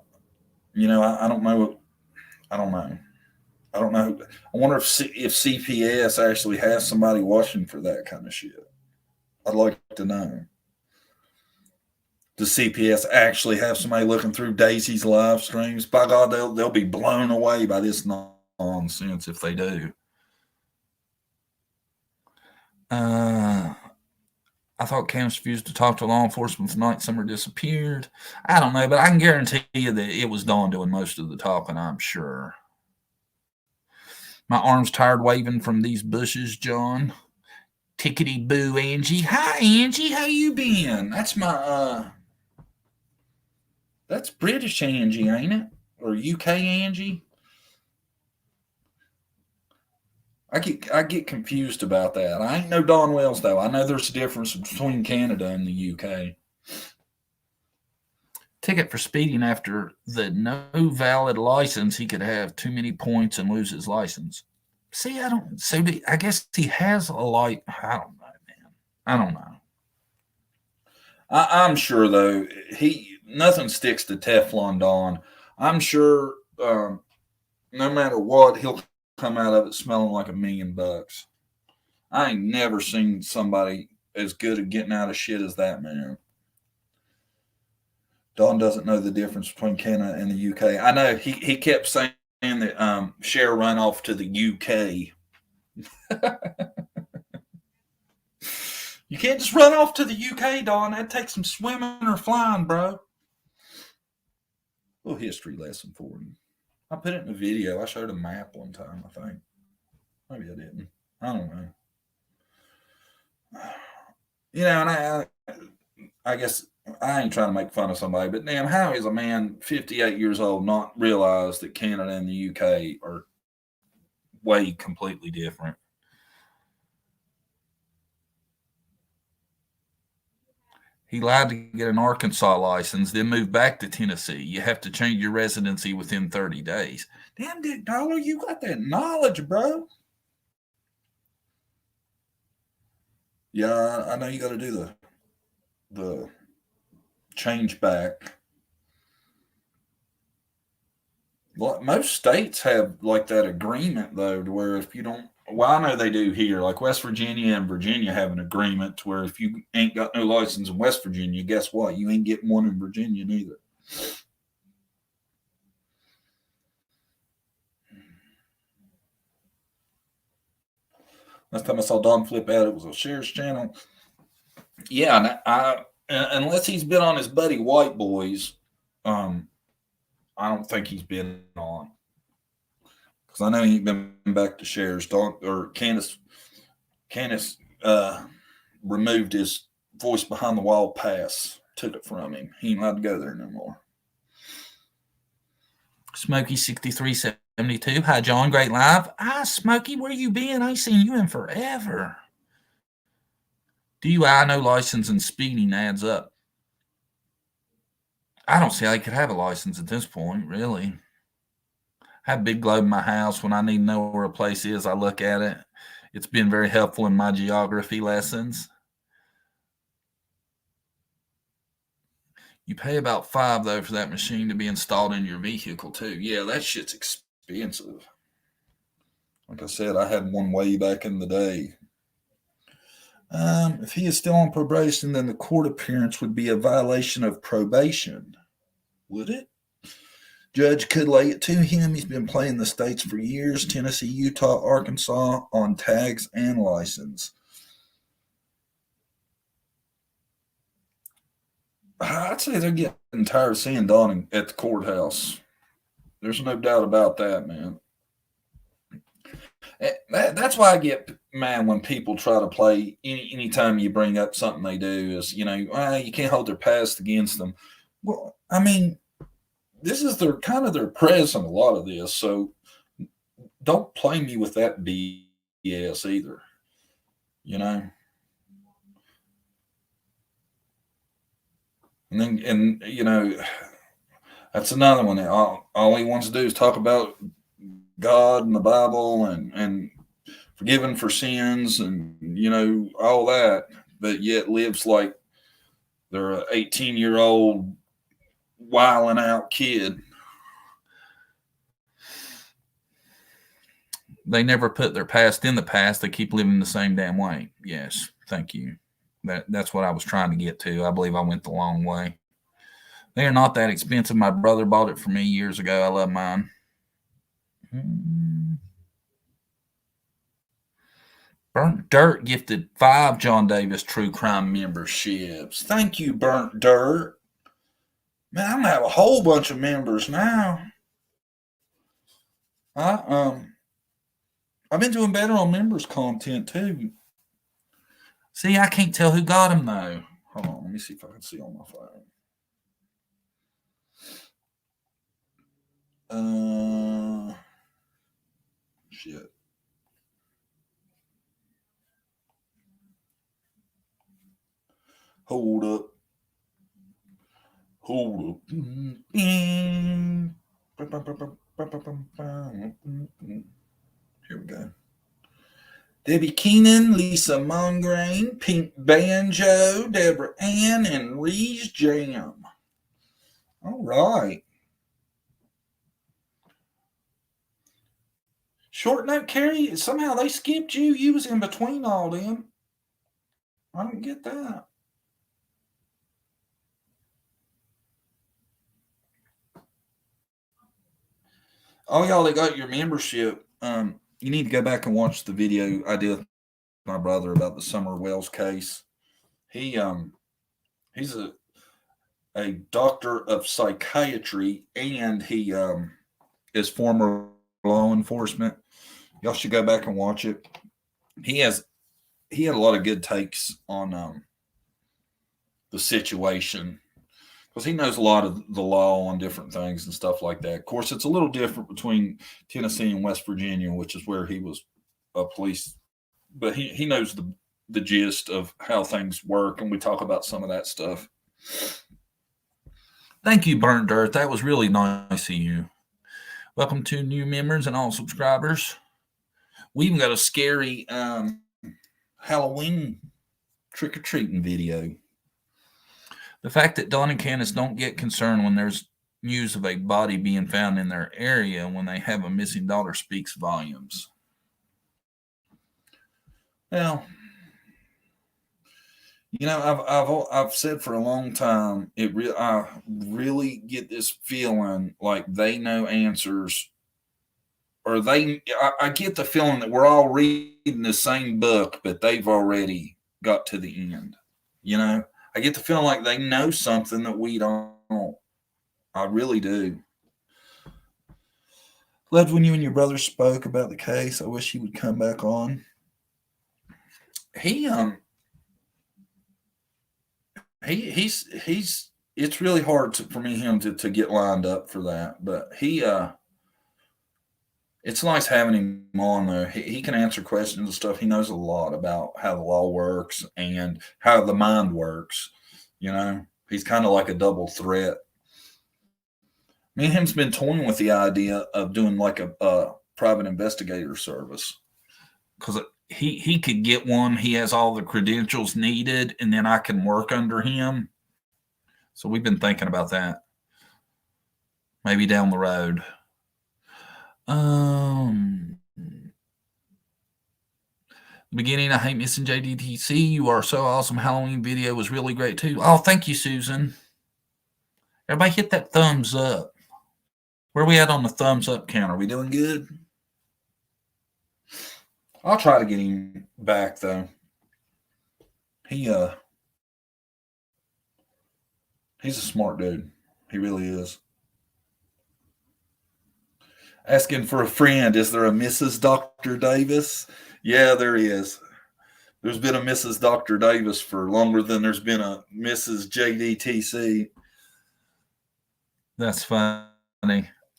don't know. I don't know. I wonder if CPS actually has somebody watching for that kind of shit. I'd like to know. Does CPS actually have somebody looking through Daisy's live streams? By God, they'll be blown away by this nonsense if they do. I thought Cam refused to talk to law enforcement tonight. Summer disappeared. I don't know, but I can guarantee you that it was Dawn doing most of the talking, I'm sure. My arm's tired waving from these bushes, John. Tickety boo, Angie. Hi, Angie. How you been? That's my that's British Angie, ain't it? Or UK Angie? I get confused about that. I ain't no Don Wells though. I know there's a difference between Canada and the UK. Ticket for speeding after the no valid license. He could have too many points and lose his license. See, I guess he has a light. I don't know, man. I don't know. I'm sure though nothing sticks to Teflon Don. I'm sure no matter what, he'll come out of it smelling like $1 million. I ain't never seen somebody as good at getting out of shit as that man. Don doesn't know the difference between Canada and the UK. I know he kept saying that Cher run off to the UK. You can't just run off to the UK, Don. That'd take some swimming or flying, bro. A little history lesson for you. I put it in a video. I showed a map one time, I think. Maybe I didn't. I don't know. You know, and I guess I ain't trying to make fun of somebody, but damn, how is a man 58 years old not realize that Canada and the UK are way completely different? He lied to get an Arkansas license, then moved back to Tennessee. You have to change your residency within 30 days. Damn, Dick Dollar, you got that knowledge, bro. Yeah, I know you got to do the change back. Most states have like that agreement though, to where if you don't, well, I know they do here. Like West Virginia and Virginia have an agreement to where if you ain't got no license in West Virginia, guess what? You ain't getting one in Virginia neither. Last time I saw Don flip out, it was a Cher's channel. Yeah, unless he's been on his buddy White Boys, I don't think he's been on. Because I know he ain't been back to Cher's. Candace removed his voice behind the wall pass, took it from him. He ain't allowed to go there no more. Smokey6372. Hi, John. Great live. Hi, Smokey. Where you been? I ain't seen you in forever. DUI, no license, and speeding adds up. I don't see how you could have a license at this point, really. I have a big globe in my house. When I need to know where a place is, I look at it. It's been very helpful in my geography lessons. You pay about $5, though, for that machine to be installed in your vehicle, too. Yeah, that shit's expensive. Like I said, I had one way back in the day. If he is still on probation, then the court appearance would be a violation of probation. Would it? Judge could lay it to him. He's been playing the states for years. Tennessee, Utah, Arkansas on tags and license. I'd say they're getting tired of seeing Don at the courthouse. There's no doubt about that, man. That's why I get mad when people try to play anytime you bring up something they do is, you can't hold their past against them. Well, I mean, this is their present, a lot of this. So don't play me with that BS either. And that's another one. All he wants to do is talk about God and the Bible and forgiven for sins and, all that, but yet lives like they're an 18-year-old wilding out kid. They never put their past in the past. They keep living the same damn way. Yes. Thank you. That's what I was trying to get to. I believe I went the long way. They are not that expensive. My brother bought it for me years ago. I love mine. Burnt Dirt gifted 5 John Davis True Crime memberships. Thank you, Burnt Dirt. Man, I'm gonna have a whole bunch of members now. I've been doing better on members content too. See, I can't tell who got him though. Hold on, let me see if I can see on my phone. Shit. Hold up. Here we go. Debbie Keenan, Lisa Mongrain, Pink Banjo, Deborah Ann, and Reese Jam. All right. Short note, Carrie, somehow they skipped you. You was in between all them. I don't get that. All y'all that got your membership, you need to go back and watch the video I did with my brother about the Summer Wells case. He's a doctor of psychiatry, and he is former law enforcement. Y'all should go back and watch it. He had a lot of good takes on the situation, because he knows a lot of the law on different things and stuff like that. Of course, it's a little different between Tennessee and West Virginia, which is where he was a police, but he knows the gist of how things work, and we talk about some of that stuff. Thank you, Burnt Earth. That was really nice of you. Welcome to new members and all subscribers. We even got a scary Halloween trick-or-treating video. The fact that Dawn and Candace don't get concerned when there's news of a body being found in their area when they have a missing daughter speaks volumes. Well, you know, I've said for a long time, I really get this feeling like they know answers, or I get the feeling that we're all reading the same book, but they've already got to the end. You know, I get the feeling like they know something that we don't. I really do. Loved when you and your brother spoke about the case. I wish he would come back on. He's it's really hard for him to get lined up for that, but it's nice having him on though. He can answer questions and stuff. He knows a lot about how the law works and how the mind works. You know, he's kind of like a double threat. Me and him's been toying with the idea of doing like a private investigator service, because he could get one. He has all the credentials needed, and then I can work under him. So we've been thinking about that. Maybe down the road. Beginning, I hate missing JDTC. You are so awesome. Halloween video was really great too. Oh, thank you, Susan. Everybody hit that thumbs up. Where are we at on the thumbs up count? Are we doing good? I'll try to get him back though. He's a smart dude. He really is. Asking for a friend. Is there a Mrs. Dr. Davis? Yeah, there is. There's been a Mrs. Dr. Davis for longer than there's been a Mrs. JDTC. That's funny.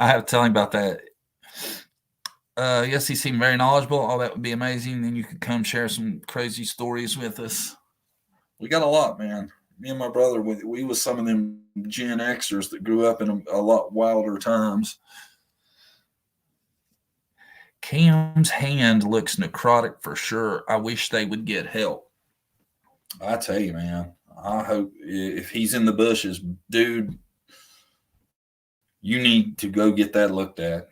I have to tell him about that. Yes, he seemed very knowledgeable. Oh, that would be amazing. Then you could come share some crazy stories with us. We got a lot, man. Me and my brother, we was some of them Gen Xers that grew up in a lot wilder times. Cam's hand looks necrotic for sure. I wish they would get help. I tell you, man, I hope if he's in the bushes, dude, you need to go get that looked at.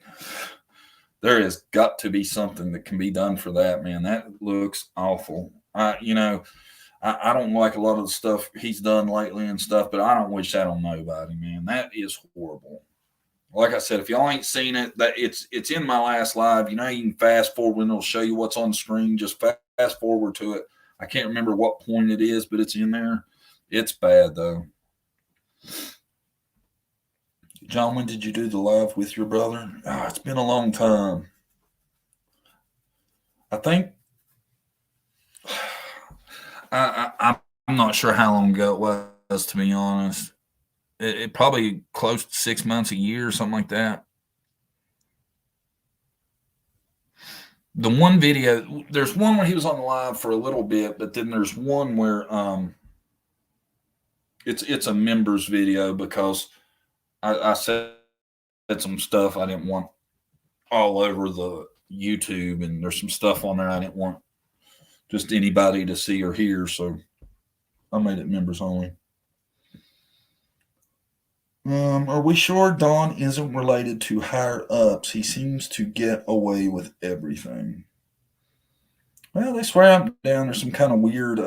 There has got to be something that can be done for that, man. That looks awful. I don't like a lot of the stuff he's done lately and stuff, but I don't wish that on nobody, man. That is horrible. Like I said, if y'all ain't seen it, that it's in my last live. You know, you can fast forward and it'll show you what's on the screen. Just fast forward to it. I can't remember what point it is, but it's in there. It's bad though. John, when did you do the live with your brother? Oh, it's been a long time. I'm not sure how long ago it was, to be honest. It probably close to 6 months, a year, or something like that. The one video, there's one where he was on the live for a little bit, but then there's one where it's a members video because I said some stuff I didn't want all over the YouTube, and there's some stuff on there I didn't want just anybody to see or hear, so I made it members only. Are we sure Don isn't related to higher ups? He seems to get away with everything. Well, they swear up and down there's some kind of weird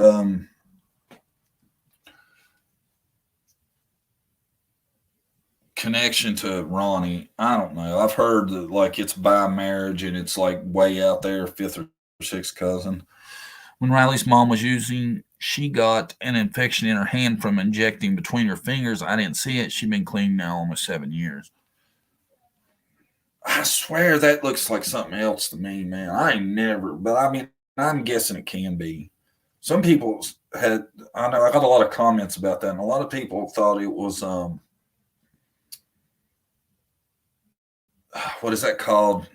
connection to Ronnie. I don't know. I've heard that like it's by marriage and it's like way out there, fifth or sixth cousin. When Riley's mom was using, she got an infection in her hand from injecting between her fingers. I didn't see it. She's been clean now almost 7 years. I swear that looks like something else to me, man. I ain't never, but I mean, I'm guessing it can be. Some people had, I know I got a lot of comments about that, and a lot of people thought it was, what is that called?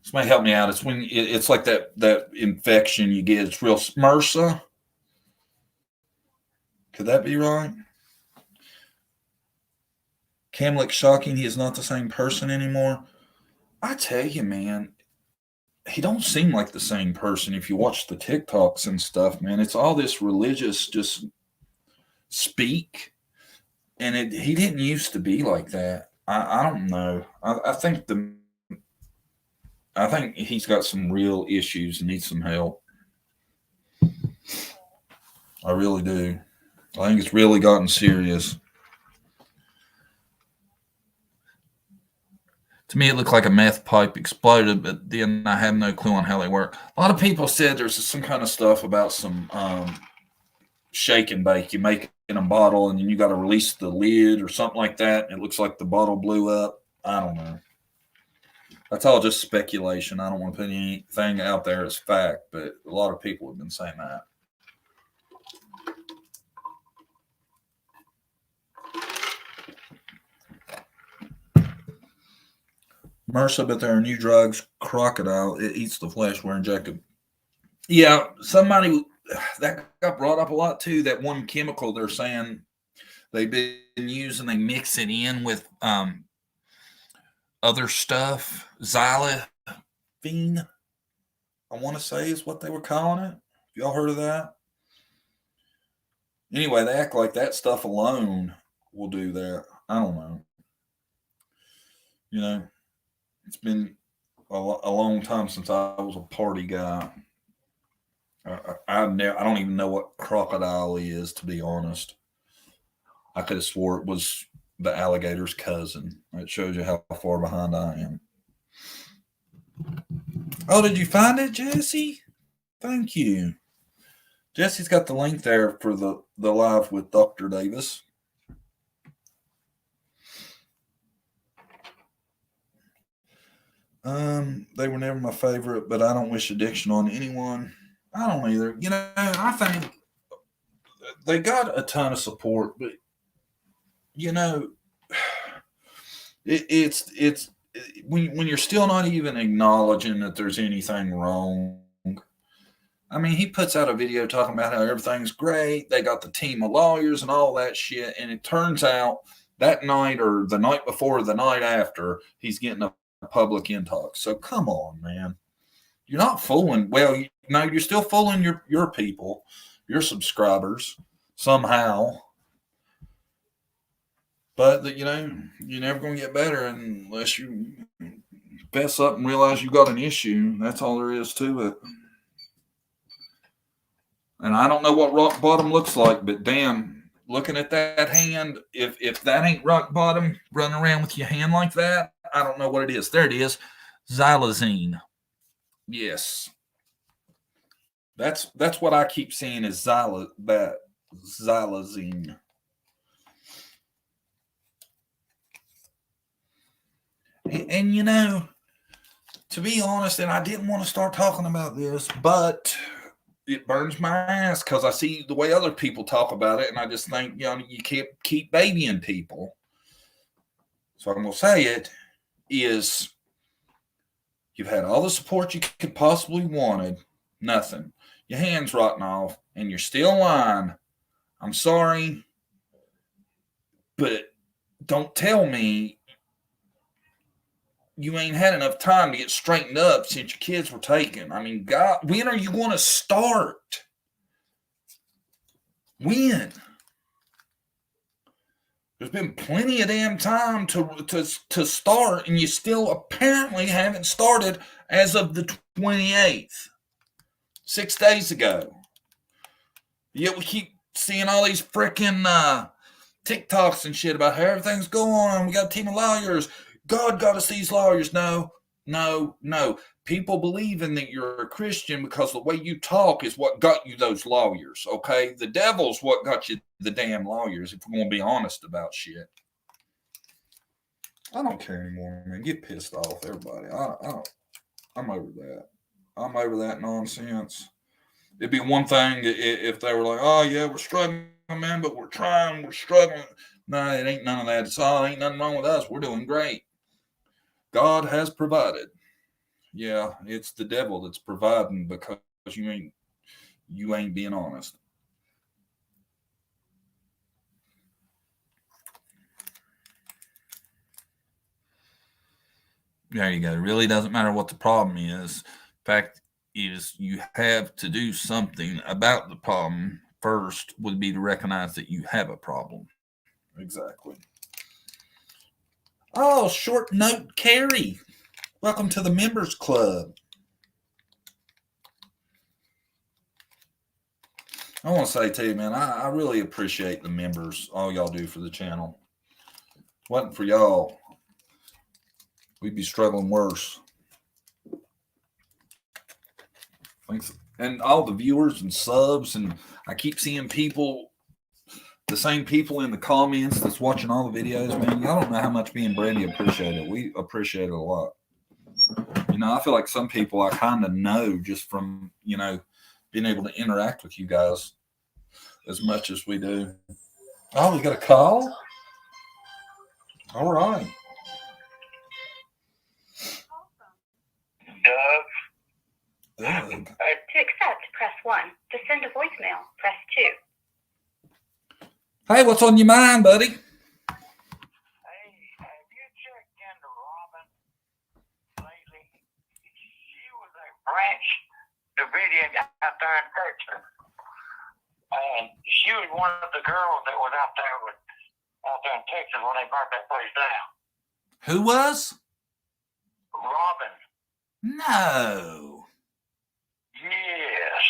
Somebody help me out. It's when it's like that infection you get. It's real MRSA. Could that be right? Camlick shocking. He is not the same person anymore. I tell you, man, he don't seem like the same person. If you watch the TikToks and stuff, man, it's all this religious just speak, and he didn't used to be like that. I don't know. I think he's got some real issues and needs some help. I really do. I think it's really gotten serious. To me, it looked like a meth pipe exploded, but then I have no clue on how they work. A lot of people said there's some kind of stuff about some shake and bake. You make it in a bottle, and then you got to release the lid or something like that. It looks like the bottle blew up. I don't know. That's all just speculation. I don't want to put anything out there as fact, but a lot of people have been saying that. MRSA, but there are new drugs. Crocodile, it eats the flesh. We're injected. Yeah, somebody that got brought up a lot too. That one chemical they're saying they've been using, they mix it in with other stuff. Xylazine, I want to say is what they were calling it. Y'all heard of that? Anyway, they act like that stuff alone will do that. I don't know. You know, it's been a long time since I was a party guy. I don't even know what crocodile is, to be honest. I could have swore it was the alligator's cousin. It shows you how far behind I am. Oh, did you find it, Jesse? Thank you. Jesse's got the link there for the live with Dr. Davis. They were never my favorite, but I don't wish addiction on anyone. I don't either. You know, I think they got a ton of support, but you know, it's when you're still not even acknowledging that there's anything wrong. I mean, he puts out a video talking about how everything's great. They got the team of lawyers and all that shit, and it turns out that night or the night before, or the night after, he's getting a public intox. So come on, man. You're not fooling. Well, you're still fooling your people, your subscribers somehow. But you know, you're never going to get better unless you fess up and realize you got an issue. That's all there is to it. And I don't know what rock bottom looks like, but damn, looking at that hand, if that ain't rock bottom, running around with your hand like that, I don't know what it is. There it is. Xylazine. Yes. That's what I keep seeing is xylazine. And you know, to be honest, and I didn't want to start talking about this, but it burns my ass because I see the way other people talk about it, and I just think, you can't keep babying people. So I'm going to say it is, you've had all the support you could possibly wanted, nothing. Your hand's rotting off, and you're still lying. I'm sorry, but don't tell me you ain't had enough time to get straightened up since your kids were taken. I mean, God, when are you going to start? When? There's been plenty of damn time to start, and you still apparently haven't started as of the 28th, 6 days ago. Yet we keep seeing all these freaking TikToks and shit about how everything's going on. We got a team of lawyers. God got us these lawyers. No. People believing that you're a Christian because the way you talk is what got you those lawyers, okay? The devil's what got you the damn lawyers, if we're going to be honest about shit. I don't care anymore, man. Get pissed off, everybody. I'm over that. I'm over that nonsense. It'd be one thing if they were like, oh, yeah, we're struggling, man, but we're trying, we're struggling. No, it ain't none of that. It's all, ain't nothing wrong with us. We're doing great. God has provided. Yeah, it's the devil that's providing because you ain't being honest. There you go. It really doesn't matter what the problem is. Fact is, you have to do something about the problem first, would be to recognize that you have a problem. Exactly. Oh, short note, Carrie. Welcome to the members club. I want to say to you, man, I really appreciate the members, all y'all do for the channel. Wasn't for y'all, we'd be struggling worse. Thanks. And all the viewers and subs, and I keep seeing people, the same people in the comments that's watching all the videos, man. Y'all don't know how much me and Brandy appreciate it. We appreciate it a lot. I feel like some people I kind of know just from, being able to interact with you guys as much as we do. Oh, we got a call? All right. Doug. To accept, press 1. To send a voicemail, press 2. Hey, what's on your mind, buddy? Hey, have you checked into Robin lately? She was a Branch Davidian out there in Texas. And she was one of the girls that was out there in Texas when they burnt that place down. Who was? Robin. No. Yes.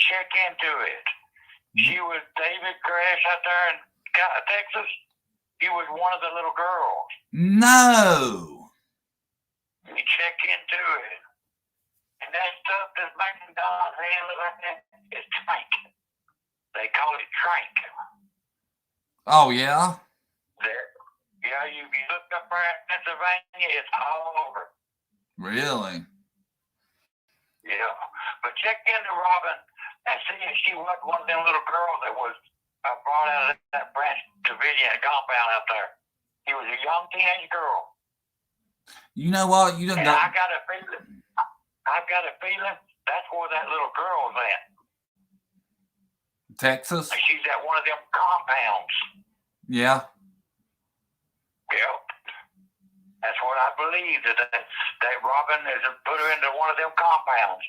Check into it. She was David Crash out there in Texas. He was one of the little girls. No. You check into it. And that stuff that's making Don's hand look like that is trank. They call it trank. Oh, yeah? Yeah, you look up there in Pennsylvania, it's all over. Really? Yeah. But check into Robin and see if she wasn't one of them little girls that was brought out of that Branch Davidian compound out there. She was a young teenage girl. You know what? And I've got a feeling that's where that little girl's at. Texas? She's at one of them compounds. Yeah. Yep. That's what I believe, that Robin has put her into one of them compounds.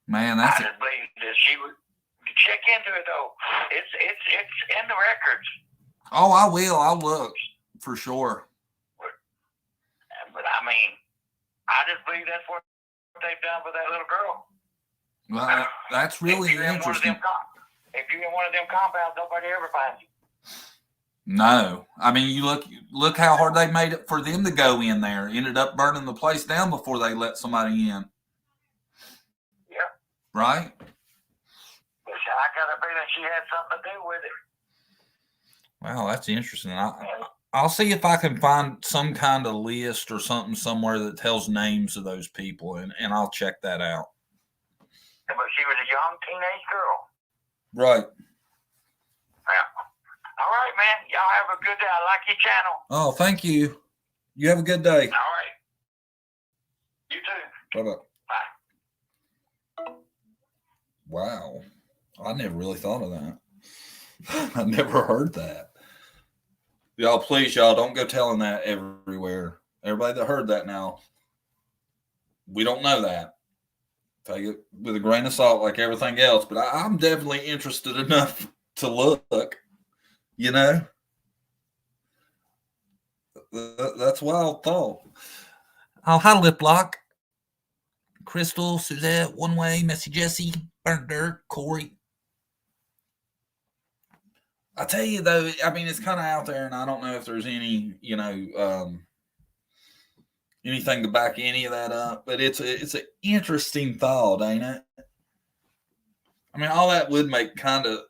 Man, I just believe that she would check into it though. It's in the records. Oh, I will. I'll look for sure. But I mean, I just believe that's what they've done with that little girl. Well, that's really interesting. If you're in one of them compounds, nobody ever finds you. No, I mean, you look how hard they made it for them to go in there. Ended up burning the place down before they let somebody in. Yeah. Right? I got a feeling she had something to do with it. Well, that's interesting. I'll see if I can find some kind of list or something somewhere that tells names of those people, and I'll check that out. But she was a young teenage girl. Right. Yeah. All right, man. Y'all have a good day. I like your channel. Oh, thank you. You have a good day. All right. You too. Bye-bye. Bye. Wow. I never really thought of that. I never heard that. Y'all, please, y'all, don't go telling that everywhere. Everybody that heard that now, we don't know that. Take it with a grain of salt like everything else, but I'm definitely interested enough to look, you know? That's wild thought. Oh, hi, Lip Lock. Crystal, Suzette, One Way, Messy Jesse, Burnt Dirt, Corey. I tell you though, I mean, it's kind of out there, and I don't know if there's any, anything to back any of that up. But it's an interesting thought, ain't it? I mean, all that would make kind of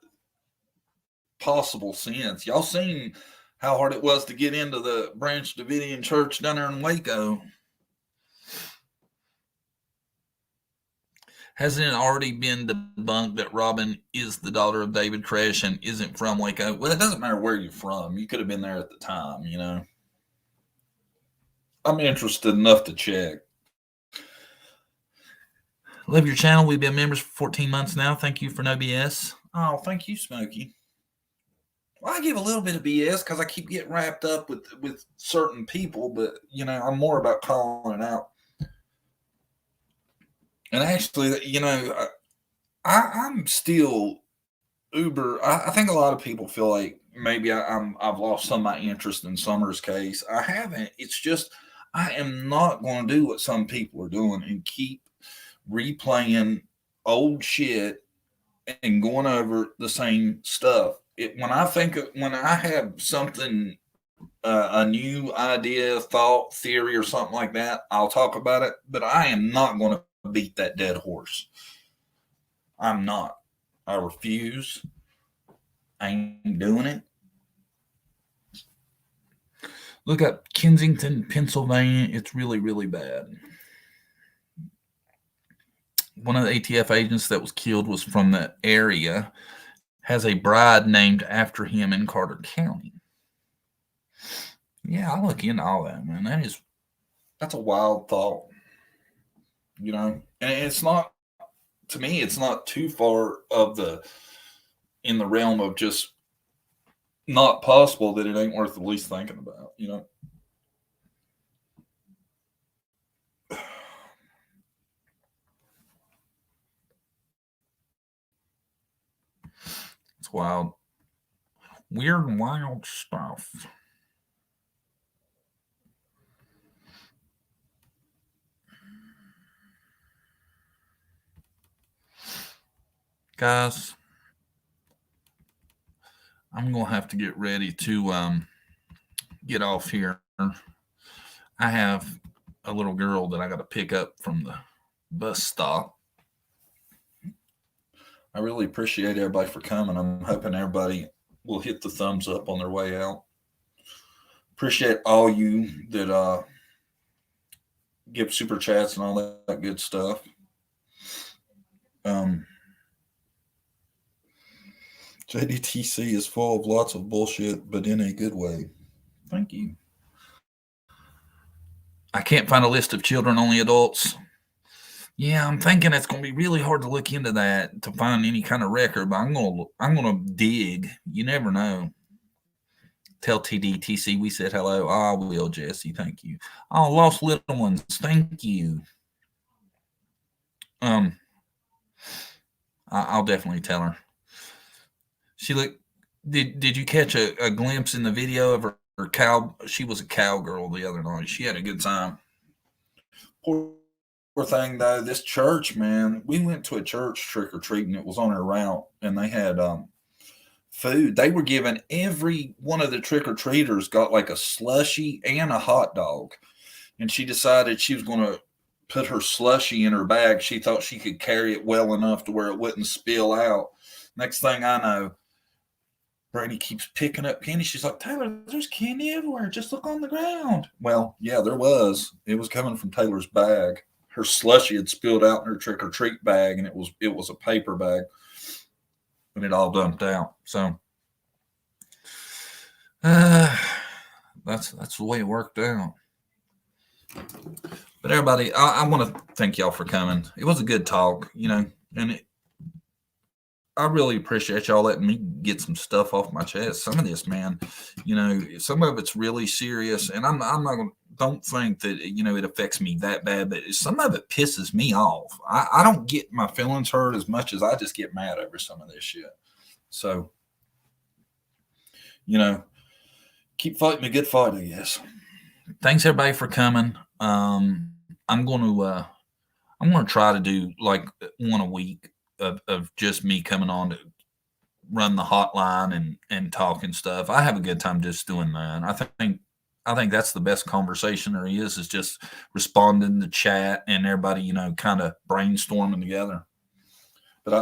possible sense. Y'all seen how hard it was to get into the Branch Davidian Church down there in Waco? Hasn't it already been debunked that Robin is the daughter of David Koresh and isn't from Waco? Well, it doesn't matter where you're from. You could have been there at the time, you know. I'm interested enough to check. Love your channel. We've been members for 14 months now. Thank you for no BS. Oh, thank you, Smokey. Well, I give a little bit of BS because I keep getting wrapped up with certain people, but, you know, I'm more about calling it out. And actually, you know, I'm still uber. I think a lot of people feel like maybe I've lost some of my interest in Summer's case. I haven't. It's just I am not going to do what some people are doing and keep replaying old shit and going over the same stuff. When I have something, a new idea, thought, theory, or something like that, I'll talk about it. But I am not going to beat that dead horse. I'm not. I refuse. I ain't doing it. Look up Kensington, Pennsylvania. It's really, really bad. One of the ATF agents that was killed was from that area. Has a bride named after him in Carter County. Yeah, I'll look into all that, man. That's a wild thought. You know, and it's not, to me, it's not too far in the realm of just not possible that it ain't worth the least thinking about, you know. It's wild. Weird and wild stuff. Guys, I'm going to have to get ready to get off here. I have a little girl that I got to pick up from the bus stop. I really appreciate everybody for coming. I'm hoping everybody will hit the thumbs up on their way out. Appreciate all you that give super chats and all that good stuff. JDTC is full of lots of bullshit, but in a good way. Thank you. I can't find a list of children, only adults. Yeah, I'm thinking it's going to be really hard to look into that to find any kind of record, but I'm going to dig. You never know. Tell TDTC we said hello. I will, Jesse. Thank you. Oh, lost little ones. Thank you. I'll definitely tell her. She looked. Did you catch a glimpse in the video of her cow? She was a cowgirl the other night. She had a good time. Poor thing though. This church, man. We went to a church trick or treating. It was on our route, and they had food. They were giving every one of the trick or treaters got like a slushie and a hot dog, and she decided she was going to put her slushie in her bag. She thought she could carry it well enough to where it wouldn't spill out. Next thing I know, Brady keeps picking up candy. She's like, Taylor, there's candy everywhere. Just look on the ground. Well, yeah, there was. It was coming from Taylor's bag. her slushy had spilled out in her trick or treat bag, and it was a paper bag, and it all dumped out. So that's the way it worked out. But everybody, I want to thank y'all for coming. It was a good talk, and I really appreciate y'all letting me get some stuff off my chest. Some of this, man, some of it's really serious, and I'm not going. Don't think that it affects me that bad, but some of it pisses me off. I don't get my feelings hurt as much as I just get mad over some of this shit. So, keep fighting a good fight, I guess. Thanks everybody for coming. I'm going to try to do like one a week of just me coming on to run the hotline and talking stuff. I have a good time just doing that. I think that's the best conversation there is just responding to chat and everybody, kind of brainstorming together. But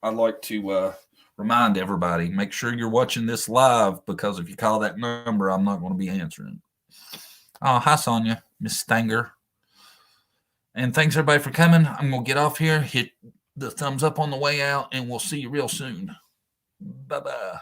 I like to remind everybody, make sure you're watching this live, because if you call that number, I'm not going to be answering. Oh, hi, Sonia, Miss Stanger. And thanks, everybody, for coming. I'm going to get off here, hit the thumbs up on the way out, and we'll see you real soon. Bye-bye.